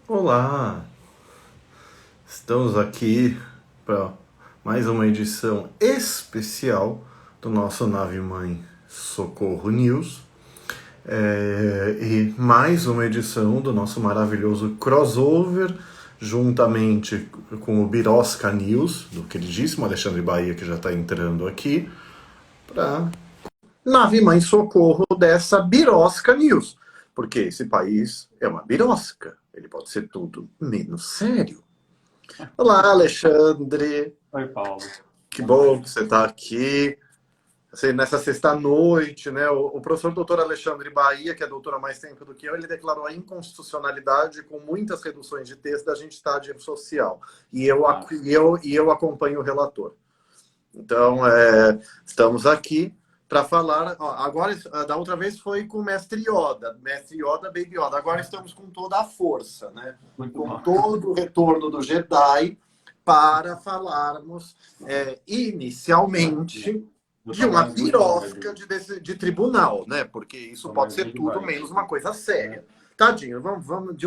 Olá, estamos aqui para mais uma edição especial do nosso Nave-Mãe Socorro News e mais uma edição do nosso maravilhoso crossover juntamente com o Birosca News, do queridíssimo Alexandre Bahia, que já está entrando aqui, para Nave-Mãe Socorro dessa Birosca News, porque esse país é uma birosca, ele pode ser tudo menos sério. Olá, Alexandre. Oi, Paulo. Que Boa bom que noite. você está aqui. Assim, nessa sexta-noite, né? O professor doutor Alexandre Bahia, que é doutor há mais tempo do que eu, ele declarou a inconstitucionalidade com muitas reduções de texto da gente estar de social. Ah, E eu acompanho o relator. Então, estamos aqui para falar. Ó, agora, da outra vez foi com o Mestre Yoda, Baby Yoda. Agora estamos com toda a força, né? muito Com bom. todo o retorno do Jedi para falarmos inicialmente Do de uma tamanho do birosca Void. de tribunal, né? Porque isso pode Tamanho ser do tudo Void, menos uma coisa né? séria. Tadinho, vamos de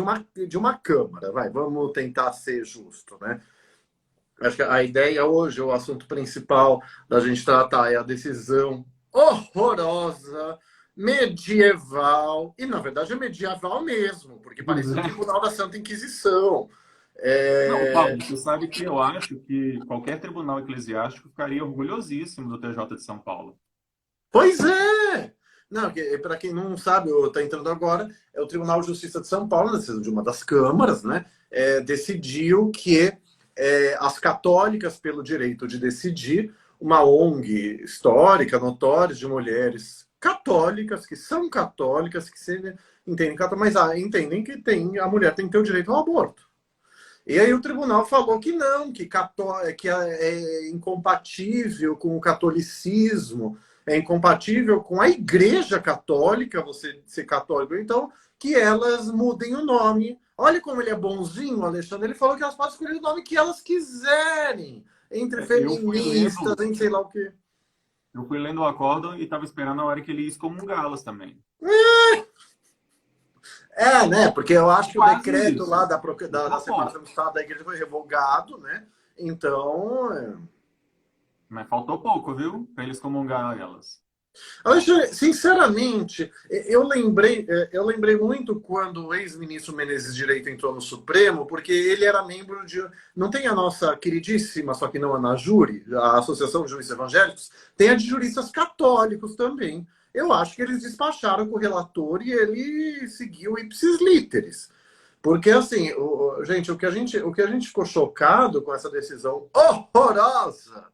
uma câmara, vai, vamos tentar ser justo, né? Acho que a ideia hoje, o assunto principal da gente tratar é a decisão horrorosa, medieval, e na verdade é medieval mesmo, porque Pois parece o é. Tribunal da Santa Inquisição. Não, É... Paulo, você sabe que eu acho que qualquer tribunal eclesiástico ficaria orgulhosíssimo do TJ de São Paulo. Pois é! Não, para quem não sabe, está entrando agora, é o Tribunal de Justiça de São Paulo, na decisão de uma das câmaras, né, decidiu que as católicas, pelo direito de decidir, uma ONG histórica, notória, de mulheres católicas, que são católicas, que se entendem católicas, mas entendem que a mulher tem que ter o direito ao aborto. E aí o tribunal falou que não, que é incompatível com o catolicismo, é incompatível com a Igreja Católica, você ser católico, então que elas mudem o nome. Olha como ele é bonzinho, Alexandre. Ele falou que elas podem escolher o nome que elas quiserem, entre Eu fui feministas, lendo, em sei lá o quê. eu fui lendo o acórdão e estava esperando a hora que ele ia excomungá-las também. Né? Porque eu acho que o Quase decreto lá isso. Eu tô da a ponto. separação do Estado da Igreja foi revogado, né? Então, Mas faltou pouco, viu? Para eles excomungar elas. Alexandre, sinceramente, eu lembrei muito quando o ex-ministro Menezes Direito entrou no Supremo, porque ele era membro de. Não tem a nossa queridíssima, só que não a Anajure, a Associação de Juristas Evangélicos, tem a de juristas católicos também. Eu acho que eles despacharam com o relator e ele seguiu ipsis literis. Porque, assim, gente, o que a gente ficou chocado com essa decisão horrorosa.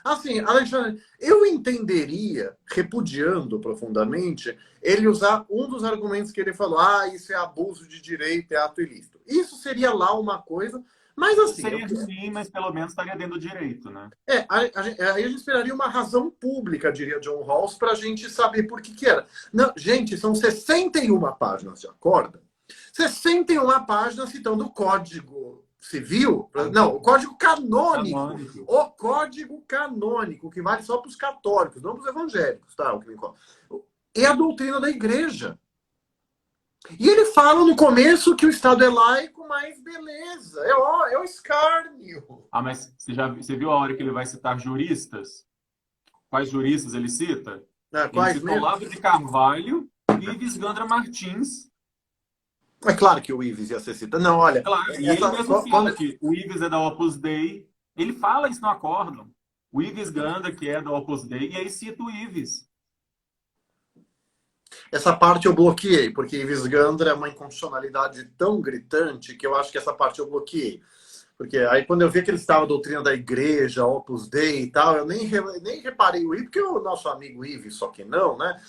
Assim, Alexandre, eu entenderia, repudiando profundamente, ele usar um dos argumentos que ele falou: isso é abuso de direito, é ato ilícito. Isso seria lá uma coisa, mas assim, Seria ruim, mas pelo menos estaria dentro do direito, né? aí a gente esperaria uma razão pública, diria John Rawls, para a gente saber por que era. Não, gente, são 61 páginas de acordo. 61 páginas citando o Código Civil, não, o Código Canônico, Canônico. o Código Canônico, que vale só para os católicos, não para os evangélicos, tá? O que me e a doutrina da igreja. E ele fala no começo que o Estado é laico, mas beleza, é o escárnio. Ah, mas você viu a hora que ele vai citar juristas? Quais juristas ele cita? Ele Quais citou mesmo? Olavo de Carvalho e Ives Gandra Martins. É claro que o Ives ia ser citado. Não, olha, Claro, e ele essa, mesmo quando, fala que o Ives é da Opus Dei. Ele fala isso no acórdão. O Ives Gandra, que é da Opus Dei, e aí cita o Ives. essa parte eu bloqueei, porque Ives Gandra é uma inconstitucionalidade tão gritante que eu acho que essa parte eu bloqueei. Porque aí quando eu vi que ele estava a doutrina da igreja, Opus Dei e tal, eu nem reparei o Ives, porque o nosso amigo Ives, só que não, né?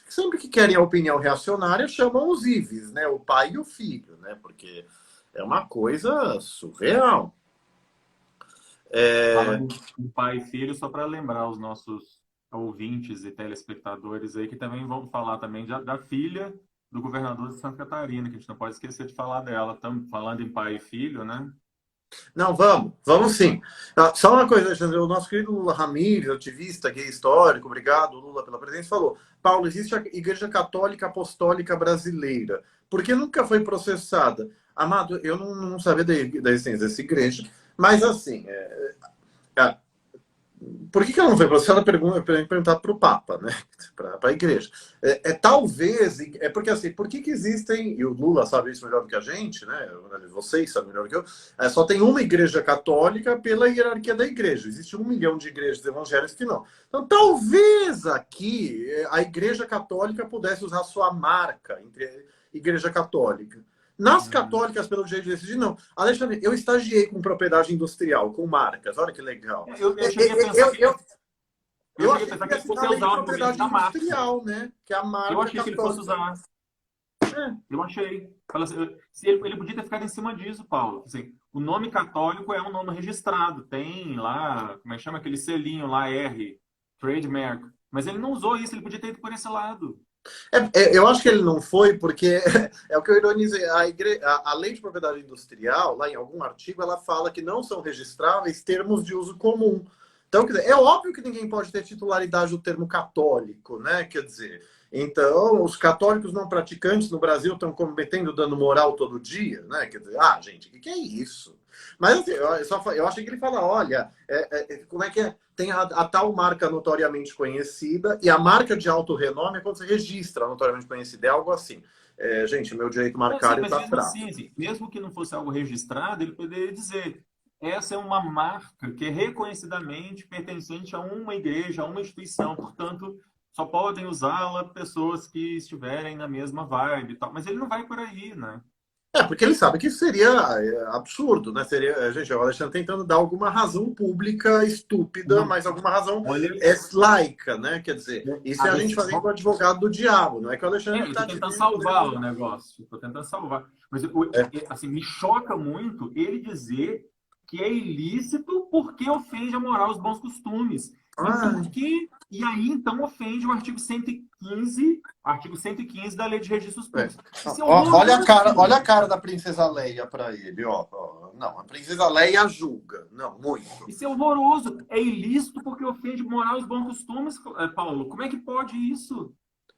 Sempre que querem a opinião reacionária, chamam os Ives, né? O pai e o filho, né? Porque é uma coisa surreal. É, Falando em pai e filho, só para lembrar os nossos ouvintes e telespectadores aí, que também vamos falar também da filha do governador de Santa Catarina, que a gente não pode esquecer de falar dela. Estamos falando em pai e filho, né? Não, vamos sim. Ah, só uma coisa, Alexandre, o nosso querido Lula Ramírez, ativista gay histórico, obrigado, Lula, pela presença, falou: Paulo, existe a Igreja Católica Apostólica Brasileira. Por que nunca foi processada? Amado, eu não sabia da existência dessa igreja, mas assim, é, por que ela não foi processada? Perguntar para o Papa, né? Para a igreja. Talvez, porque assim, por que existem, e o Lula sabe isso melhor do que a gente, né? Vocês sabem melhor do que eu, só tem uma igreja católica pela hierarquia da igreja. Existe 1 milhão de igrejas evangélicas que não. Então, talvez aqui a igreja católica pudesse usar sua marca entre igreja católica. Nas católicas, pelo jeito de decidir, não. Alexandre, eu estagiei com propriedade industrial, com marcas. Olha que legal. Eu cheguei a pensar que Eu achei que ele ia fosse assinar a lei usar de o argumento propriedade da marca. industrial, né? Que é a marca Eu achei que ele fosse católica. usar. Eu achei. Fala assim, ele podia ter ficado em cima disso, Paulo. Assim, o nome católico é um nome registrado. Tem lá, como é que chama aquele selinho lá, R, trademark. Mas ele não usou isso, ele podia ter ido por esse lado. Eu acho que ele não foi porque é o que eu ironizei. A lei de propriedade industrial, lá em algum artigo, ela fala que não são registráveis termos de uso comum. Então, quer dizer, é óbvio que ninguém pode ter titularidade do termo católico, né? Quer dizer, então, os católicos não praticantes no Brasil estão cometendo dano moral todo dia, né? Quer dizer, gente, o que é isso? Mas assim, eu achei que ele fala, olha, como é que é? Tem a tal marca notoriamente conhecida, e a marca de alto renome é quando você registra a notoriamente conhecida, é algo assim. Gente, meu direito Sim, marcário mas está mesmo fraco. assim, mesmo que não fosse algo registrado, ele poderia dizer: essa é uma marca que é reconhecidamente pertencente a uma igreja, a uma instituição, portanto, só podem usá-la pessoas que estiverem na mesma vibe e tal. Mas ele não vai por aí, né? Porque ele sabe que isso seria absurdo, né? Seria, gente, o Alexandre tentando dar alguma razão pública estúpida, Não, mas alguma razão olha, laica, né? Quer dizer, isso é a a gente fazendo o advogado do diabo, não é que o Alexandre eu está estou tentando dizendo. salvar o negócio, estou tentando salvar. Mas, assim, me choca muito ele dizer que é ilícito porque ofende a moral e os bons costumes. E Ah, por que? E aí, então, ofende o artigo 115 da Lei de Registros é. Públicos. Isso é Olha a horroroso. cara da princesa Leia para ele, ó. Não, a princesa Leia julga. Não, muito. Isso é horroroso. É ilícito porque ofende moral e os bons costumes, Paulo. Como é que pode isso?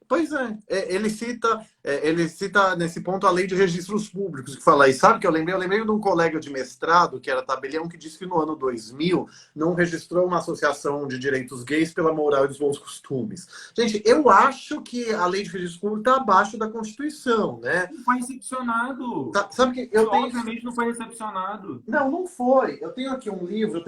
Pois ele cita nesse ponto a lei de registros públicos, que fala, e sabe que eu lembrei de um colega de mestrado, que era tabelião, que disse que no ano 2000 não registrou uma associação de direitos gays pela moral e dos bons costumes. Gente, eu acho que a lei de registros públicos está abaixo da Constituição, né? Não foi recepcionado. Sabe que Isso, eu tenho... obviamente, não foi recepcionado. Não foi. Eu tenho aqui um livro, eu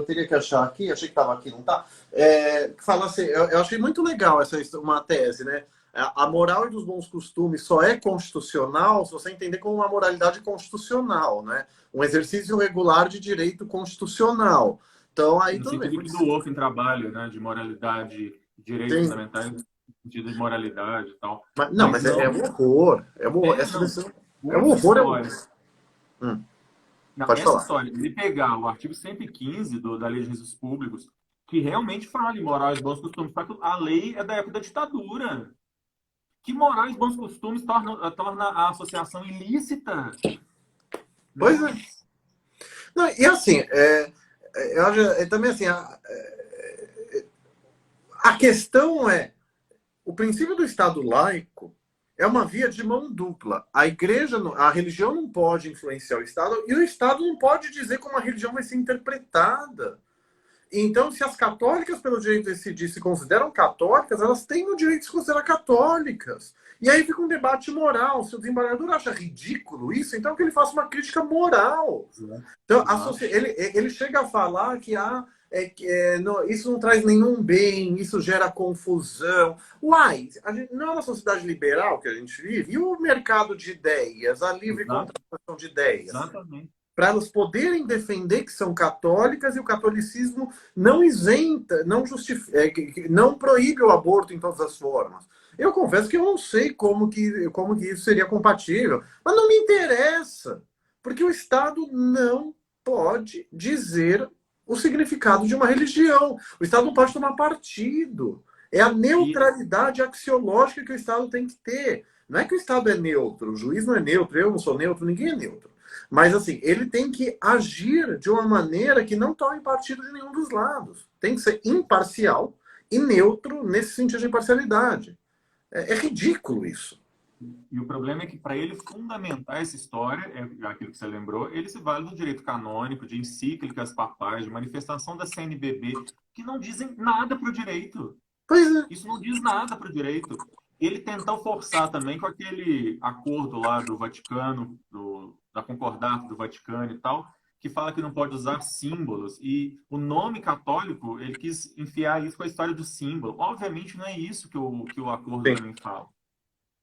teria que achar aqui, achei que estava aqui, não está? Que fala assim, eu achei muito legal uma tese, né? A moral e dos bons costumes só é constitucional se você entender como uma moralidade constitucional, né? Um exercício regular de direito constitucional. Então, aí No tudo bem. sentido que do outro em trabalho, né? De moralidade, direitos Tem, fundamentais, no sentido de moralidade e tal. não, Mas mas não, é um horror. Essa não. decisão é um Essa horror. história, Hum, não, pode essa falar. história de pegar o artigo 115 da Lei de Registros Públicos, que realmente fala em moral e bons costumes, só que a lei é da época da ditadura. Que moral e bons costumes torna a associação ilícita? Pois é. Nossa. Não, e assim, eu acho, também assim, a questão é, o princípio do Estado laico é uma via de mão dupla. A igreja, a religião não pode influenciar o Estado e o Estado não pode dizer como a religião vai ser interpretada. Então, se as católicas, pelo direito de decidir, se consideram católicas, elas têm o direito de se considerar católicas. E aí fica um debate moral. Se o desembargador acha ridículo isso, então que ele faça uma crítica moral. Então, ele chega a falar que isso não traz nenhum bem, isso gera confusão. Uai, não é uma sociedade liberal que a gente vive? E o mercado de ideias, a livre contratação de ideias? Exatamente. Para elas poderem defender que são católicas e o catolicismo não isenta, não justifica, não proíbe o aborto em todas as formas. Eu confesso que eu não sei como que isso seria compatível, mas não me interessa, porque o Estado não pode dizer o significado de uma religião. O Estado não pode tomar partido. É a neutralidade axiológica que o Estado tem que ter. Não é que o Estado é neutro, o juiz não é neutro, eu não sou neutro, ninguém é neutro. Mas, assim, ele tem que agir de uma maneira que não tome partido de nenhum dos lados. Tem que ser imparcial e neutro nesse sentido de imparcialidade. É ridículo isso. E o problema é que, para ele fundamentar essa história, é aquilo que você lembrou, ele se vale do direito canônico, de encíclicas papais, de manifestação da CNBB, que não dizem nada para o direito. Pois é. Isso não diz nada para o direito. Ele tentou forçar também com aquele acordo lá do Vaticano, da Concordata do Vaticano e tal, que fala que não pode usar símbolos. E o nome católico, ele quis enfiar isso com a história do símbolo. Obviamente não é isso que o acordo Sim. também fala.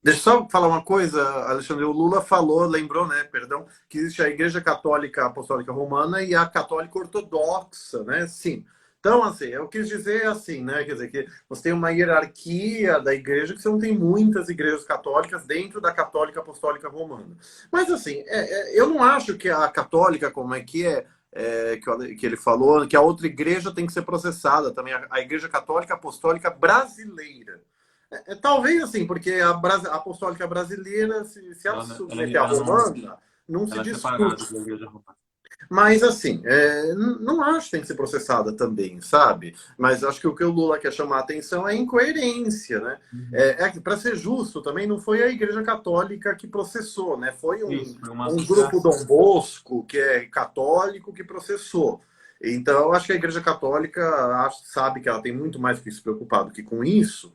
Deixa eu só falar uma coisa, Alexandre. O Lula falou, lembrou, né, perdão, que existe a Igreja Católica Apostólica Romana e a Católica Ortodoxa, né? Sim. Então, assim, eu quis dizer assim, né? Quer dizer, que você tem uma hierarquia da igreja que você não tem muitas igrejas católicas dentro da Católica Apostólica Romana. Mas, assim, eu não acho que a católica, como é que ele falou, que a outra igreja tem que ser processada também, a Igreja Católica Apostólica Brasileira. Talvez assim, porque a apostólica brasileira, se ela se submeter à romana, não se ela é separada discute. da Igreja Romana. Mas assim, não acho que tem que ser processada também, sabe? Mas acho que o Lula quer chamar a atenção é a incoerência, né? Para ser justo, também não foi a Igreja Católica que processou, né? Foi Foi uma um grupo associação. Dom Bosco, que é católico, que processou. Então, eu acho que a Igreja Católica sabe que ela tem muito mais que se preocupar do que com isso.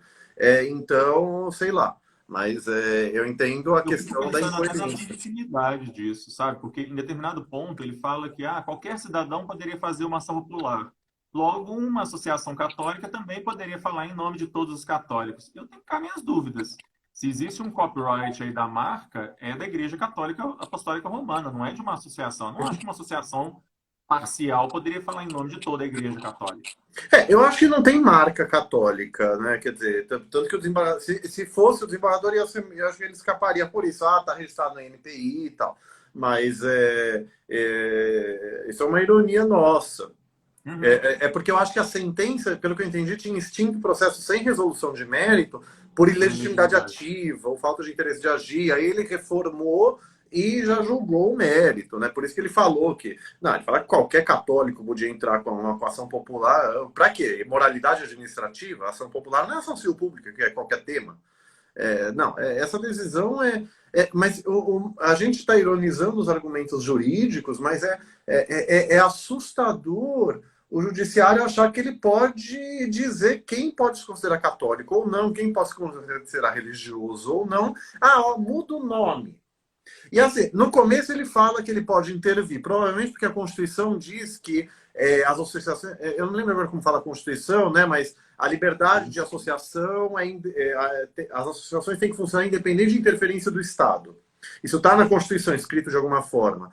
Então, sei lá. Mas eu entendo a Eu fico questão da pensando até na incoerência. legitimidade disso, sabe? Porque em determinado ponto ele fala que qualquer cidadão poderia fazer uma ação popular. Logo, uma associação católica também poderia falar em nome de todos os católicos. Eu tenho cá minhas dúvidas. Se existe um copyright aí da marca, é da Igreja Católica Apostólica Romana, não é de uma associação. Eu não acho que uma associação parcial poderia falar em nome de toda a Igreja Católica. Eu acho que não tem marca católica, né? Quer dizer, tanto que o desembargador, se fosse o desembargador, eu acho que ele escaparia por isso. Tá registrado na NPI e tal. Mas isso é uma ironia nossa. Uhum. Porque eu acho que a sentença, pelo que eu entendi, tinha extinto o processo sem resolução de mérito por ilegitimidade ativa ou falta de interesse de agir. Aí ele reformou e já julgou o mérito, né? Por isso que ele falou que... Não, ele fala que qualquer católico podia entrar com ação popular. Para quê? Moralidade administrativa? Ação popular não é ação civil pública, que é qualquer tema. Não, essa decisão mas a gente está ironizando os argumentos jurídicos, mas é assustador o judiciário achar que ele pode dizer quem pode se considerar católico ou não, quem pode se considerar religioso ou não. Muda o nome. E assim, no começo ele fala que ele pode intervir, provavelmente porque a Constituição diz que as associações, eu não lembro agora como fala a Constituição, né, mas a liberdade de associação, as associações têm que funcionar independente de interferência do Estado. Isso está na Constituição, escrito de alguma forma.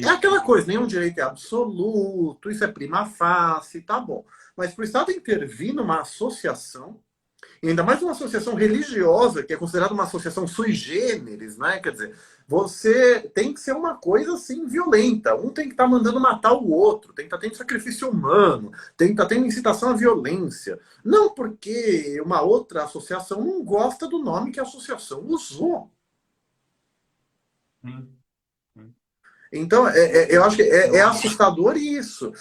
É aquela coisa, nenhum direito é absoluto, isso é prima facie, tá bom. Mas para o Estado intervir numa associação, e ainda mais uma associação religiosa, que é considerada uma associação sui generis, né? Quer dizer, você tem que ser uma coisa assim violenta. Um tem que estar mandando matar o outro, tem que estar tendo sacrifício humano, tem que estar tendo incitação à violência. Não porque uma outra associação não gosta do nome que a associação usou. Então, eu acho que é assustador isso.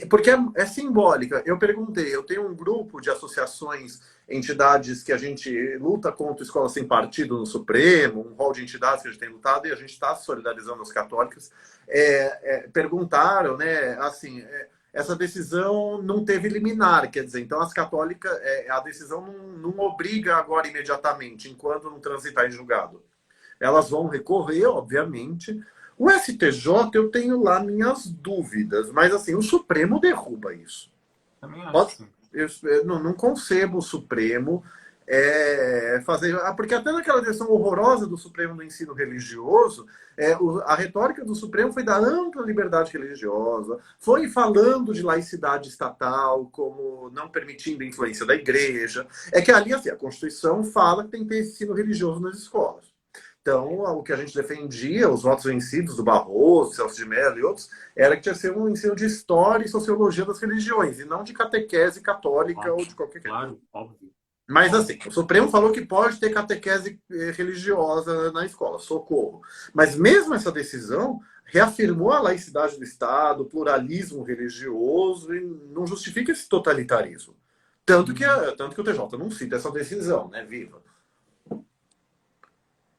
Porque é simbólica. Eu perguntei, eu tenho um grupo de associações, entidades que a gente luta contra escola sem partido no Supremo, um rol de entidades que a gente tem lutado, e a gente está solidarizando os católicos. Perguntaram, né, assim, essa decisão não teve liminar, quer dizer, então as católicas, a decisão não obriga agora imediatamente, enquanto não transitar em julgado. Elas vão recorrer, obviamente. O STJ, eu tenho lá minhas dúvidas, mas assim, o Supremo derruba isso. Também acho. Eu não concebo o Supremo fazer... Porque até naquela decisão horrorosa do Supremo no ensino religioso, a retórica do Supremo foi da ampla liberdade religiosa, foi falando de laicidade estatal, como não permitindo a influência da igreja. É que ali, assim, a Constituição fala que tem que ter ensino religioso nas escolas. Então, o que a gente defendia, os votos vencidos do Barroso, Celso de Mello e outros, era que tinha que ser um ensino de história e sociologia das religiões, e não de catequese católica ou de qualquer coisa. Claro, óbvio. Mas assim, o Supremo falou que pode ter catequese religiosa na escola, socorro. Mas mesmo essa decisão reafirmou a laicidade do Estado, o pluralismo religioso e não justifica esse totalitarismo. Tanto que o TJ não cita essa decisão, né? Viva.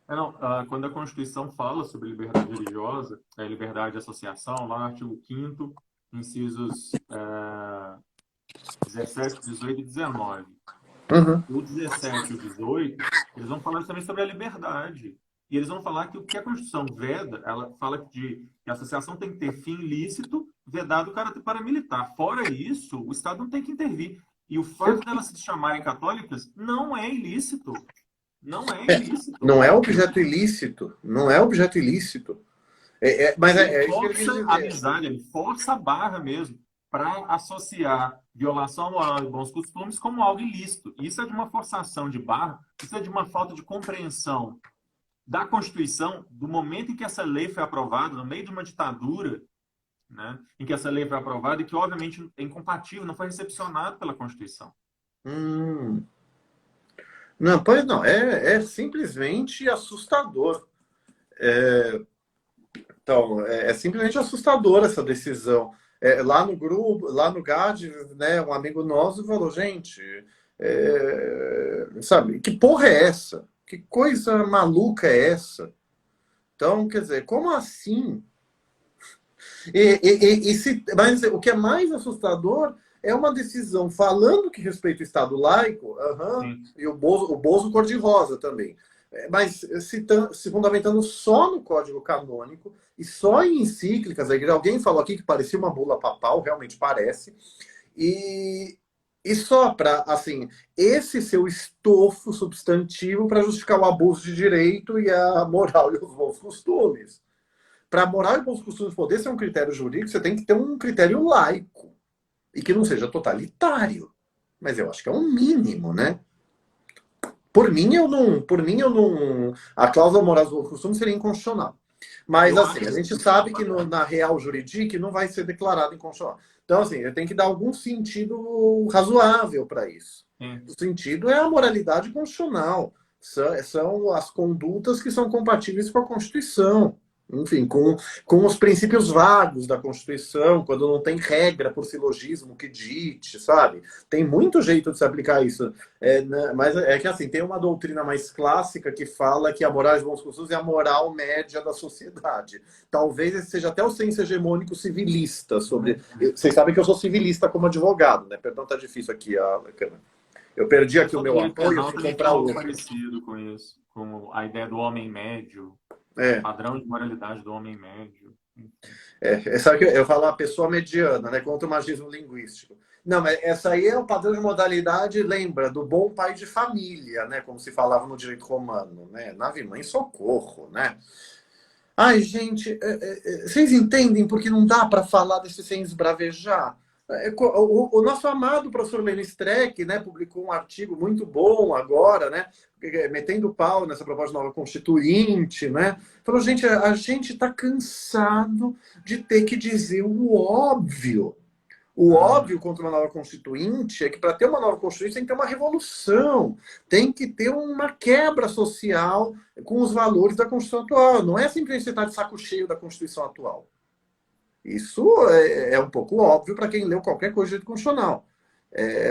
Não, quando a Constituição fala sobre liberdade religiosa, liberdade de associação, lá no artigo 5º, incisos 17, 18 e 19. Uhum. O 17 e o 18, eles vão falar também sobre a liberdade. E eles vão falar que o que a Constituição veda, ela fala que a associação tem que ter fim lícito, vedado o caráter paramilitar. Fora isso, o Estado não tem que intervir. E o fato delas se chamarem católicas não é ilícito. Não é ilícito. Não é objeto ilícito. Não é objeto ilícito. Mas é isso que ele quis Força a dizer. amizade, ele força a barra mesmo para associar violação à moral e bons costumes como algo ilícito. Isso é de uma forçação de barra, isso é de uma falta de compreensão da Constituição, do momento em que essa lei foi aprovada, no meio de uma ditadura, né, em que essa lei foi aprovada e que, obviamente, é incompatível, não foi recepcionado pela Constituição. Não, pois não. É simplesmente assustador. Então, é simplesmente assustador essa decisão. Lá no grupo, lá no GAD, né, um amigo nosso falou, gente, sabe, que porra é essa? Que coisa maluca é essa? Então, quer dizer, como assim? Mas o que é mais assustador é uma decisão falando que respeita o Estado laico, e o Bozo cor-de-rosa também, mas se fundamentando só no Código Canônico e só em encíclicas. Alguém falou aqui que parecia uma bula papal, realmente parece, e só para, assim, esse seu estofo substantivo para justificar o abuso de direito e a moral e os bons costumes. Para a moral e bons costumes poder ser um critério jurídico, você tem que ter um critério laico e que não seja totalitário. Mas eu acho que é um mínimo, né? Por mim, eu não. A cláusula moral e bons costumes seria inconstitucional. Mas, assim, a gente sabe que na Real Juridique não vai ser declarado inconstitucional. Então, assim, tem que dar algum sentido razoável para isso. O sentido é a moralidade constitucional. São as condutas que são compatíveis com a Constituição. Enfim, com os princípios vagos da Constituição, quando não tem regra por silogismo que dite, sabe? Tem muito jeito de se aplicar isso. Mas é que, assim, tem uma doutrina mais clássica que fala que a moral e os bons costumes é a moral média da sociedade. Talvez esse seja até o senso hegemônico civilista sobre... Vocês sabem que eu sou civilista como advogado, né? Perdão, tá difícil aqui a câmera. Eu perdi aqui o meu apoio, fui comprar outro. Parecido com isso, com a ideia do homem médio. Padrão de moralidade do homem médio. Sabe que eu falo a pessoa mediana, né? Contra o magismo linguístico. Não, mas essa aí é o padrão de modalidade, lembra, do bom pai de família, né? Como se falava no direito romano, né? Nave mãe, socorro, né? Ai, gente, vocês entendem porque não dá para falar desse sem esbravejar? O nosso amado professor Lênin Streck, né, publicou um artigo muito bom agora, né, metendo pau nessa proposta nova constituinte, né, falou, gente, a gente está cansado de ter que dizer o óbvio. O óbvio contra uma nova constituinte é que para ter uma nova constituinte tem que ter uma revolução, tem que ter uma quebra social com os valores da Constituição atual. Não é simplesmente você estar de saco cheio da Constituição atual. Isso é um pouco óbvio para quem leu qualquer coisa de direito constitucional.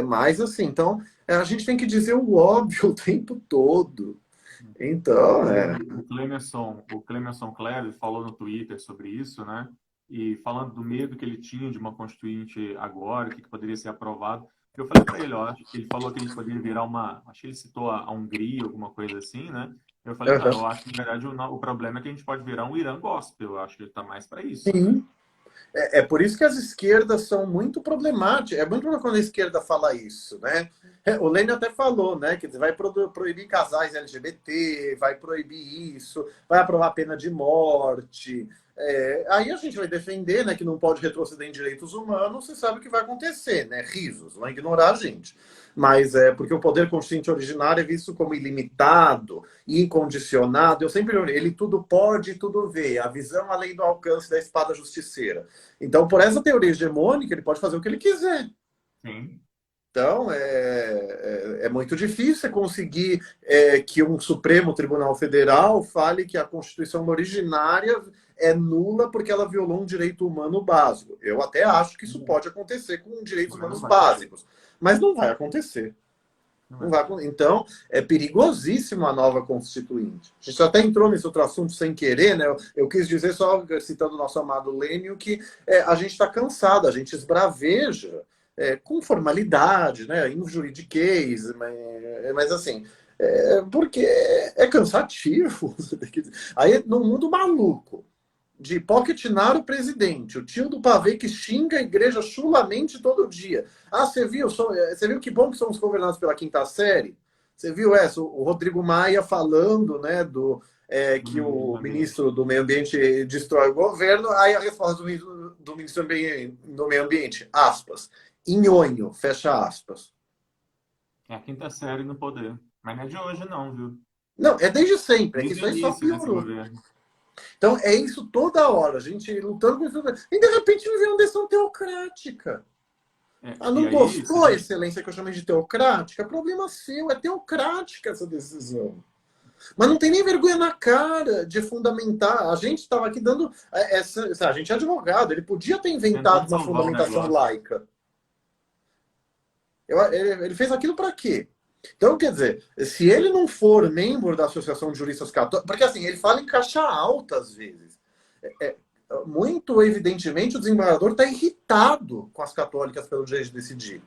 Mas, assim, então, a gente tem que dizer o óbvio o tempo todo. Então, O Clemerson Cleves falou no Twitter sobre isso, né? E falando do medo que ele tinha de uma constituinte agora, que poderia ser aprovado. Eu falei para ele, ele falou que a gente poderia virar acho que ele citou a Hungria, alguma coisa assim, né? Eu falei, não, eu acho que, na verdade, o problema é que a gente pode virar um Irã gospel. Eu acho que ele está mais para isso. Sim. É por isso que as esquerdas são muito problemáticas. É muito problema quando a esquerda fala isso, né? O Lênin até falou, né? Que vai proibir casais LGBT, vai proibir isso, vai aprovar pena de morte. Aí a gente vai defender, né, que não pode retroceder em direitos humanos. Você sabe o que vai acontecer, né? Risos, vão ignorar a gente. Mas porque o poder constituinte originário é visto como ilimitado, incondicionado. Eu sempre olhei, ele tudo pode e tudo vê. A visão além do alcance da espada justiceira. Então, por essa teoria hegemônica, ele pode fazer o que ele quiser. Sim. Então, é muito difícil você conseguir que um Supremo Tribunal Federal fale que a Constituição originária é nula porque ela violou um direito humano básico. Eu até acho que isso pode acontecer com direitos humanos básicos, mas não vai acontecer. Não vai. Então, é perigosíssimo a nova Constituinte. A gente até entrou nesse outro assunto sem querer, né? Eu quis dizer, só citando o nosso amado Lênio, que a gente está cansado, a gente esbraveja com formalidade, né? Em juridiquês, mas assim, porque é cansativo. Aí, num mundo maluco, de pocketnar o presidente, o tio do pavê que xinga a igreja chulamente todo dia. Ah, você viu que bom que somos governados pela quinta série? Você viu essa? O Rodrigo Maia falando, né, que o ministro do Meio Ambiente destrói o governo, aí a resposta do ministro do Meio Ambiente, aspas, nhonho, fecha aspas. É a quinta série no poder. Mas não é de hoje não, viu? Não, é desde sempre, Desde é que isso aí só piorou. Então, é isso toda hora, a gente lutando com isso. E, de repente, me vem uma decisão teocrática. Não gostou, excelência, que eu chamei de teocrática? Problema seu, é teocrática essa decisão. Mas não tem nem vergonha na cara de fundamentar. A gente estava aqui dando... a gente é advogado, ele podia ter inventado uma fundamentação laica. Ele fez aquilo para quê? Então, quer dizer, se ele não for membro da Associação de Juristas Católicos... Porque, assim, ele fala em caixa alta, às vezes. Muito evidentemente, o desembargador está irritado com as católicas pelo direito de decidir.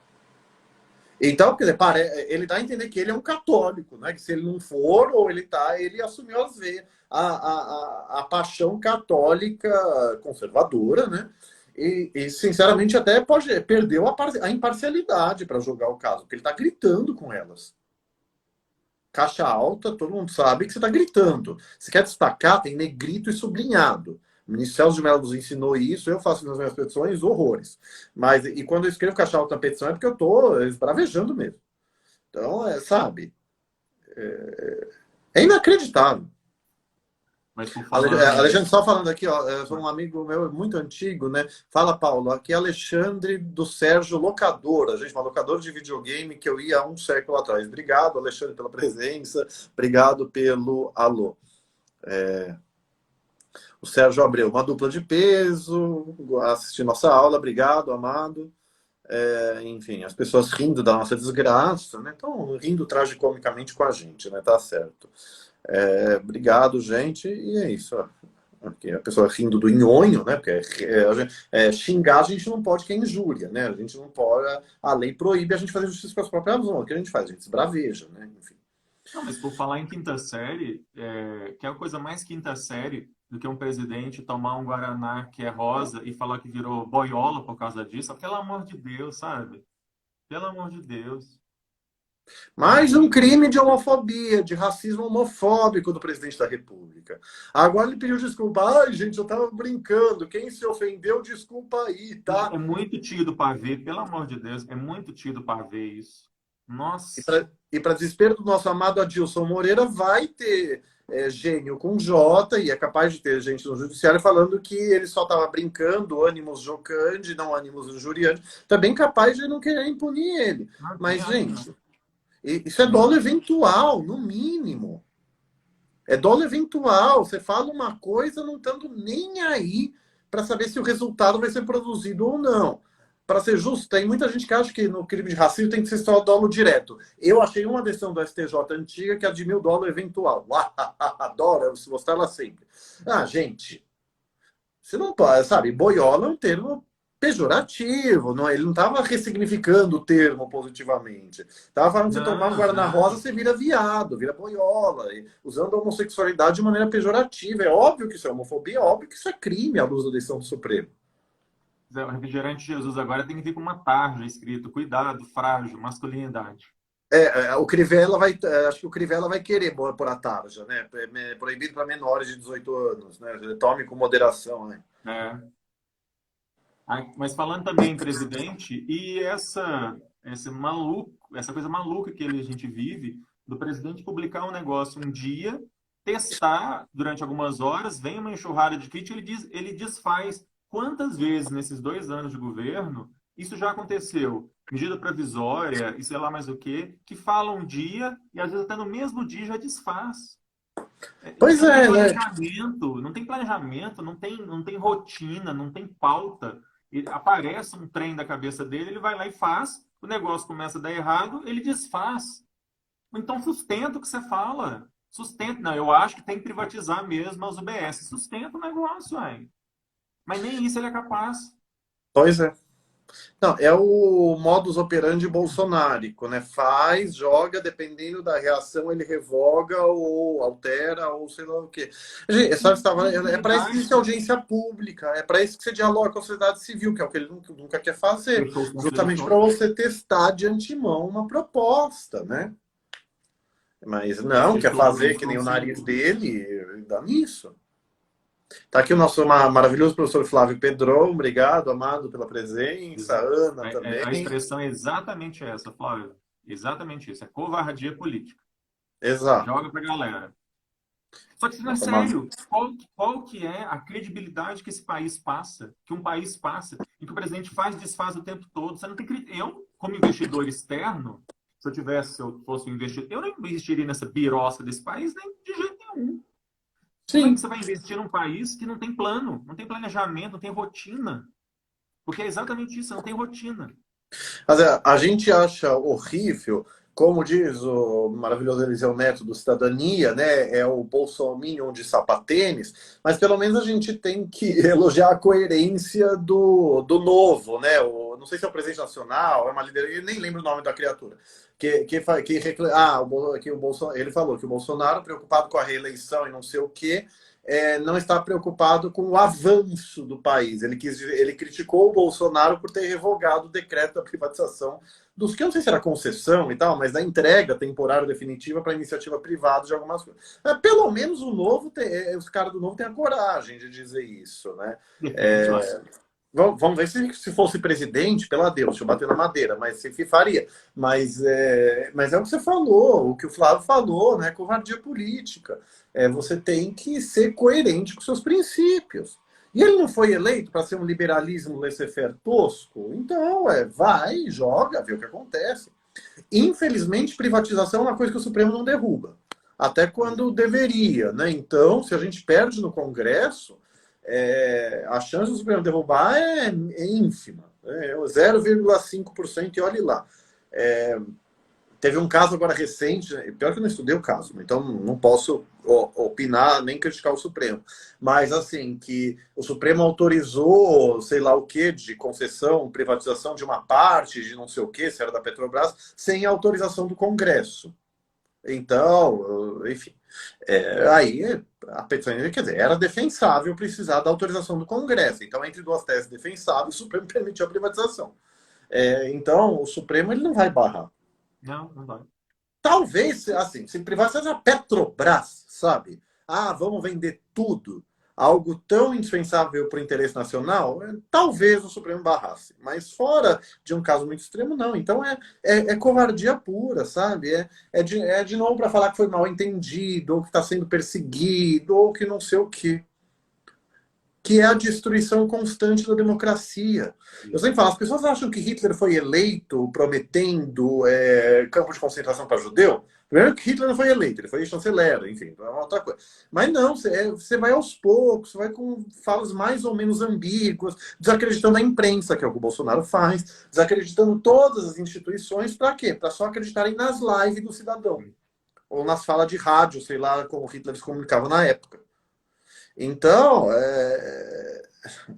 Então, quer dizer, ele dá a entender que ele é um católico, né? Que se ele não for, ou ele assumiu a paixão católica conservadora, né? E, sinceramente, até perdeu a imparcialidade para jogar o caso, porque ele está gritando com elas. Caixa alta, todo mundo sabe que você está gritando. Se quer destacar, tem negrito e sublinhado. O ministro Celso de Mello nos ensinou isso, eu faço nas minhas petições horrores. E quando eu escrevo caixa alta na petição é porque eu estou esbravejando mesmo. Então, sabe, é inacreditável. Alexandre, só falando aqui, ó, sou um amigo meu muito antigo, né? Fala, Paulo, aqui é Alexandre do Sérgio Locadora, gente, uma locadora de videogame que eu ia há um século atrás. Obrigado, Alexandre, pela presença, obrigado pelo alô. O Sérgio Abreu, uma dupla de peso, assistir nossa aula, obrigado, amado. Enfim, as pessoas rindo da nossa desgraça, né? Estão rindo tragicomicamente com a gente, né? Tá certo. Obrigado, gente, e é isso. Aqui a pessoa rindo do nhonho, né? Porque xingar a gente não pode, que é injúria, né? A gente não pode, a lei proíbe a gente fazer justiça com as próprias mãos. O que a gente faz? A gente se braveja, né? Enfim. Não, mas por falar em quinta série, que é a coisa mais quinta série do que um presidente tomar um Guaraná que é rosa e falar que virou boiola por causa disso, pelo amor de Deus, sabe? Pelo amor de Deus. Mais um crime de homofobia, de racismo homofóbico do presidente da República. Agora ele pediu desculpa. Ai, gente, eu tava brincando. Quem se ofendeu, desculpa aí, tá? É muito tio do pavê, pelo amor de Deus, é muito tio do pavê isso. Nossa. E para desespero do nosso amado Adilson Moreira, vai ter gênio com J, e é capaz de ter gente no judiciário falando que ele só estava brincando, ânimos jocandi, não ânimos injuriandi. Tá bem capaz de não querer impunir ele. Mas, gente, isso é dolo eventual, no mínimo. É dolo eventual. Você fala uma coisa não estando nem aí para saber se o resultado vai ser produzido ou não. Para ser justo, tem muita gente que acha que no crime de racismo tem que ser só dolo direto. Eu achei uma decisão do STJ antiga que admitiu dolo eventual. Adoro, eu vou mostrar ela sempre. Gente, você não pode, sabe? Boiola é um termo pejorativo, não, ele não estava ressignificando o termo positivamente. Estava falando que você tomar um Guaraná rosa, você vira viado, vira boiola, usando a homossexualidade de maneira pejorativa. É óbvio que isso é homofobia, é óbvio que isso é crime à luz da decisão do Supremo. O refrigerante Jesus agora tem que vir com uma tarja escrito: cuidado, frágil, masculinidade. O Crivella vai, acho que o Crivella vai querer pôr a tarja, né? Proibido para menores de 18 anos, né? Tome com moderação, né? Mas falando também em presidente, e essa coisa maluca que a gente vive, do presidente publicar um negócio um dia, testar durante algumas horas, vem uma enxurrada de tweet, ele desfaz. Quantas vezes nesses 2 anos de governo Isso já aconteceu. Medida provisória e sei lá mais o quê, que fala um dia e às vezes até no mesmo dia já desfaz. Pois Não tem é, né? planejamento, não tem rotina, não tem pauta. Aparece um trem da cabeça dele, ele vai lá e faz, o negócio começa a dar errado, ele desfaz. Então sustenta o que você fala. Sustenta. Não, eu acho que tem que privatizar mesmo as UBS. Sustenta o negócio, aí. Mas nem isso ele é capaz. Pois é. Não, é o modus operandi bolsonárico, né? Faz, joga, dependendo da reação, ele revoga ou altera ou sei lá o quê. Gente, sabe, é para isso que existe audiência pública, é para isso que você dialoga com a sociedade civil, que é o que ele nunca quer fazer, Fechou os justamente para contraditórios. você testar de antemão uma proposta, né? Mas não, quer Fechou, fazer eles que nem o nariz conseguiram. dele, dá nisso. Tá aqui o nosso maravilhoso professor Flávio Pedron, obrigado, amado, pela presença, Ana A também. expressão é exatamente essa, Flávio. Exatamente isso. É covardia política. Exato. Joga pra galera. Só que isso não é Nossa, mas... sério. Qual que é a credibilidade que esse país passa, que um país passa, em que o presidente faz e desfaz o tempo todo? Você não tem Eu, como investidor externo, se eu fosse um investidor, eu não investiria nessa birosca desse país nem de jeito nenhum. Como é que Sim. você vai investir num país que não tem plano, não tem planejamento, não tem rotina? Porque é exatamente isso, não tem rotina. Mas a gente acha horrível, como diz o maravilhoso Eliseu Neto do Cidadania, né? É o bolsominion de sapatênis, mas pelo menos a gente tem que elogiar a coerência do novo, né? Não sei se é o presidente nacional, é uma liderança, eu nem lembro o nome da criatura. Que o Bolsonaro, ele falou que o Bolsonaro, preocupado com a reeleição e não sei o quê, não está preocupado com o avanço do país. Ele criticou o Bolsonaro por ter revogado o decreto da privatização dos que eu não sei se era concessão e tal, mas da entrega temporária definitiva para iniciativa privada de algumas coisas. Pelo menos os caras do Novo têm a coragem de dizer isso, né? Definitivamente. Vamos ver se fosse presidente, pela Deus, deixa eu bater na madeira, mas se faria. Mas é o que você falou, o que o Flávio falou, né? Covardia política. Você tem que ser coerente com seus princípios. E ele não foi eleito para ser um liberalismo laissez-faire tosco? Então, vai, joga, vê o que acontece. Infelizmente, privatização é uma coisa que o Supremo não derruba. Até quando deveria, né? Então, se a gente perde no Congresso, a chance do Supremo derrubar é ínfima. 0,5% e olhe lá. Teve um caso agora recente, pior que eu não estudei o caso, então não posso opinar nem criticar o Supremo. Mas, assim, que o Supremo autorizou, sei lá o que, de concessão, privatização de uma parte, de não sei o que, se era da Petrobras, sem autorização do Congresso. Então, enfim. Aí a petição, quer dizer, era defensável precisar da autorização do Congresso. Então, entre duas teses defensáveis, o Supremo permitiu a privatização. Então, o Supremo ele não vai barrar. Não, não vai. Talvez, assim, se privatizasse a Petrobras, sabe? Vamos vender tudo. Algo tão indispensável para o interesse nacional, talvez o Supremo barrasse. Mas fora de um caso muito extremo, não. Então é covardia pura, sabe? De novo para falar que foi mal entendido, ou que está sendo perseguido, ou que não sei o quê. Que é a destruição constante da democracia. Eu sempre falo, as pessoas acham que Hitler foi eleito prometendo campo de concentração para judeu. Primeiro que Hitler não foi eleito, ele foi chanceler, enfim, é uma outra coisa. Mas não, você vai aos poucos, você vai com falas mais ou menos ambíguas, desacreditando a imprensa, que é o que o Bolsonaro faz, desacreditando todas as instituições, para quê? Para só acreditarem nas lives do cidadão, ou nas falas de rádio, sei lá como Hitler se comunicava na época. Então,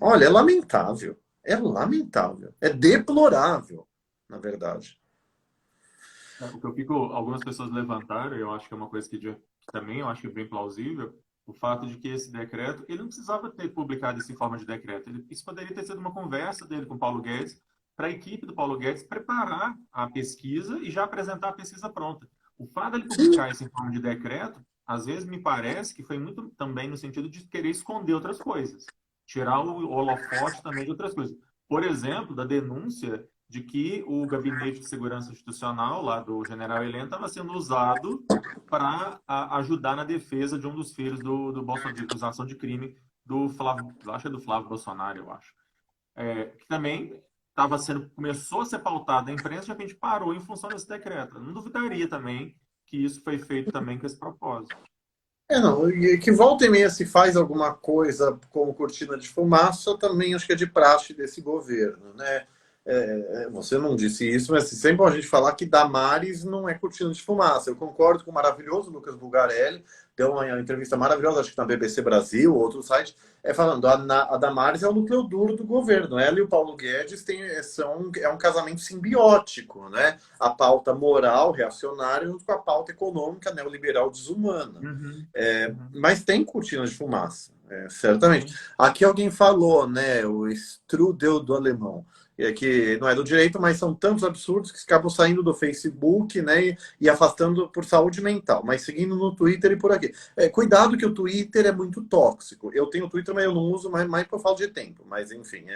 olha, é lamentável. É lamentável. É deplorável, na verdade. O que eu fico, algumas pessoas levantaram, eu acho que é uma coisa que também eu acho que é bem plausível, o fato de que esse decreto, ele não precisava ter publicado isso em forma de decreto. Isso poderia ter sido uma conversa dele com o Paulo Guedes, para a equipe do Paulo Guedes preparar a pesquisa e já apresentar a pesquisa pronta. O fato de ele publicar isso em forma de decreto, às vezes me parece que foi muito também no sentido de querer esconder outras coisas, tirar o holofote também de outras coisas. Por exemplo, da denúncia de que o Gabinete de Segurança Institucional, lá do general Heleno, estava sendo usado para ajudar na defesa de um dos filhos do Bolsonaro, de acusação de crime do Flávio, acho que é do Flávio Bolsonaro, eu acho. Que também começou a ser pautado na imprensa, de repente parou em função desse decreto. Eu não duvidaria também que isso foi feito também com esse propósito. Não, e que volta e meia se faz alguma coisa como cortina de fumaça, também acho que é de praxe desse governo, né? Você não disse isso, mas sempre a gente falar que Damares não é cortina de fumaça. Eu concordo com o maravilhoso Lucas Bulgarelli, deu uma entrevista maravilhosa, acho que na BBC Brasil, outro site, falando a Damares é o núcleo duro do governo. Ela e o Paulo Guedes é um casamento simbiótico, né? A pauta moral reacionária junto com a pauta econômica neoliberal desumana. Mas tem cortina de fumaça, certamente. Aqui alguém falou, né? O strudel do alemão. Que não é do direito, mas são tantos absurdos que acabam saindo do Facebook, né, e afastando por saúde mental, mas seguindo no Twitter e por aqui. Cuidado que o Twitter é muito tóxico. Eu tenho Twitter, mas eu não uso mais por falta de tempo. Mas, enfim,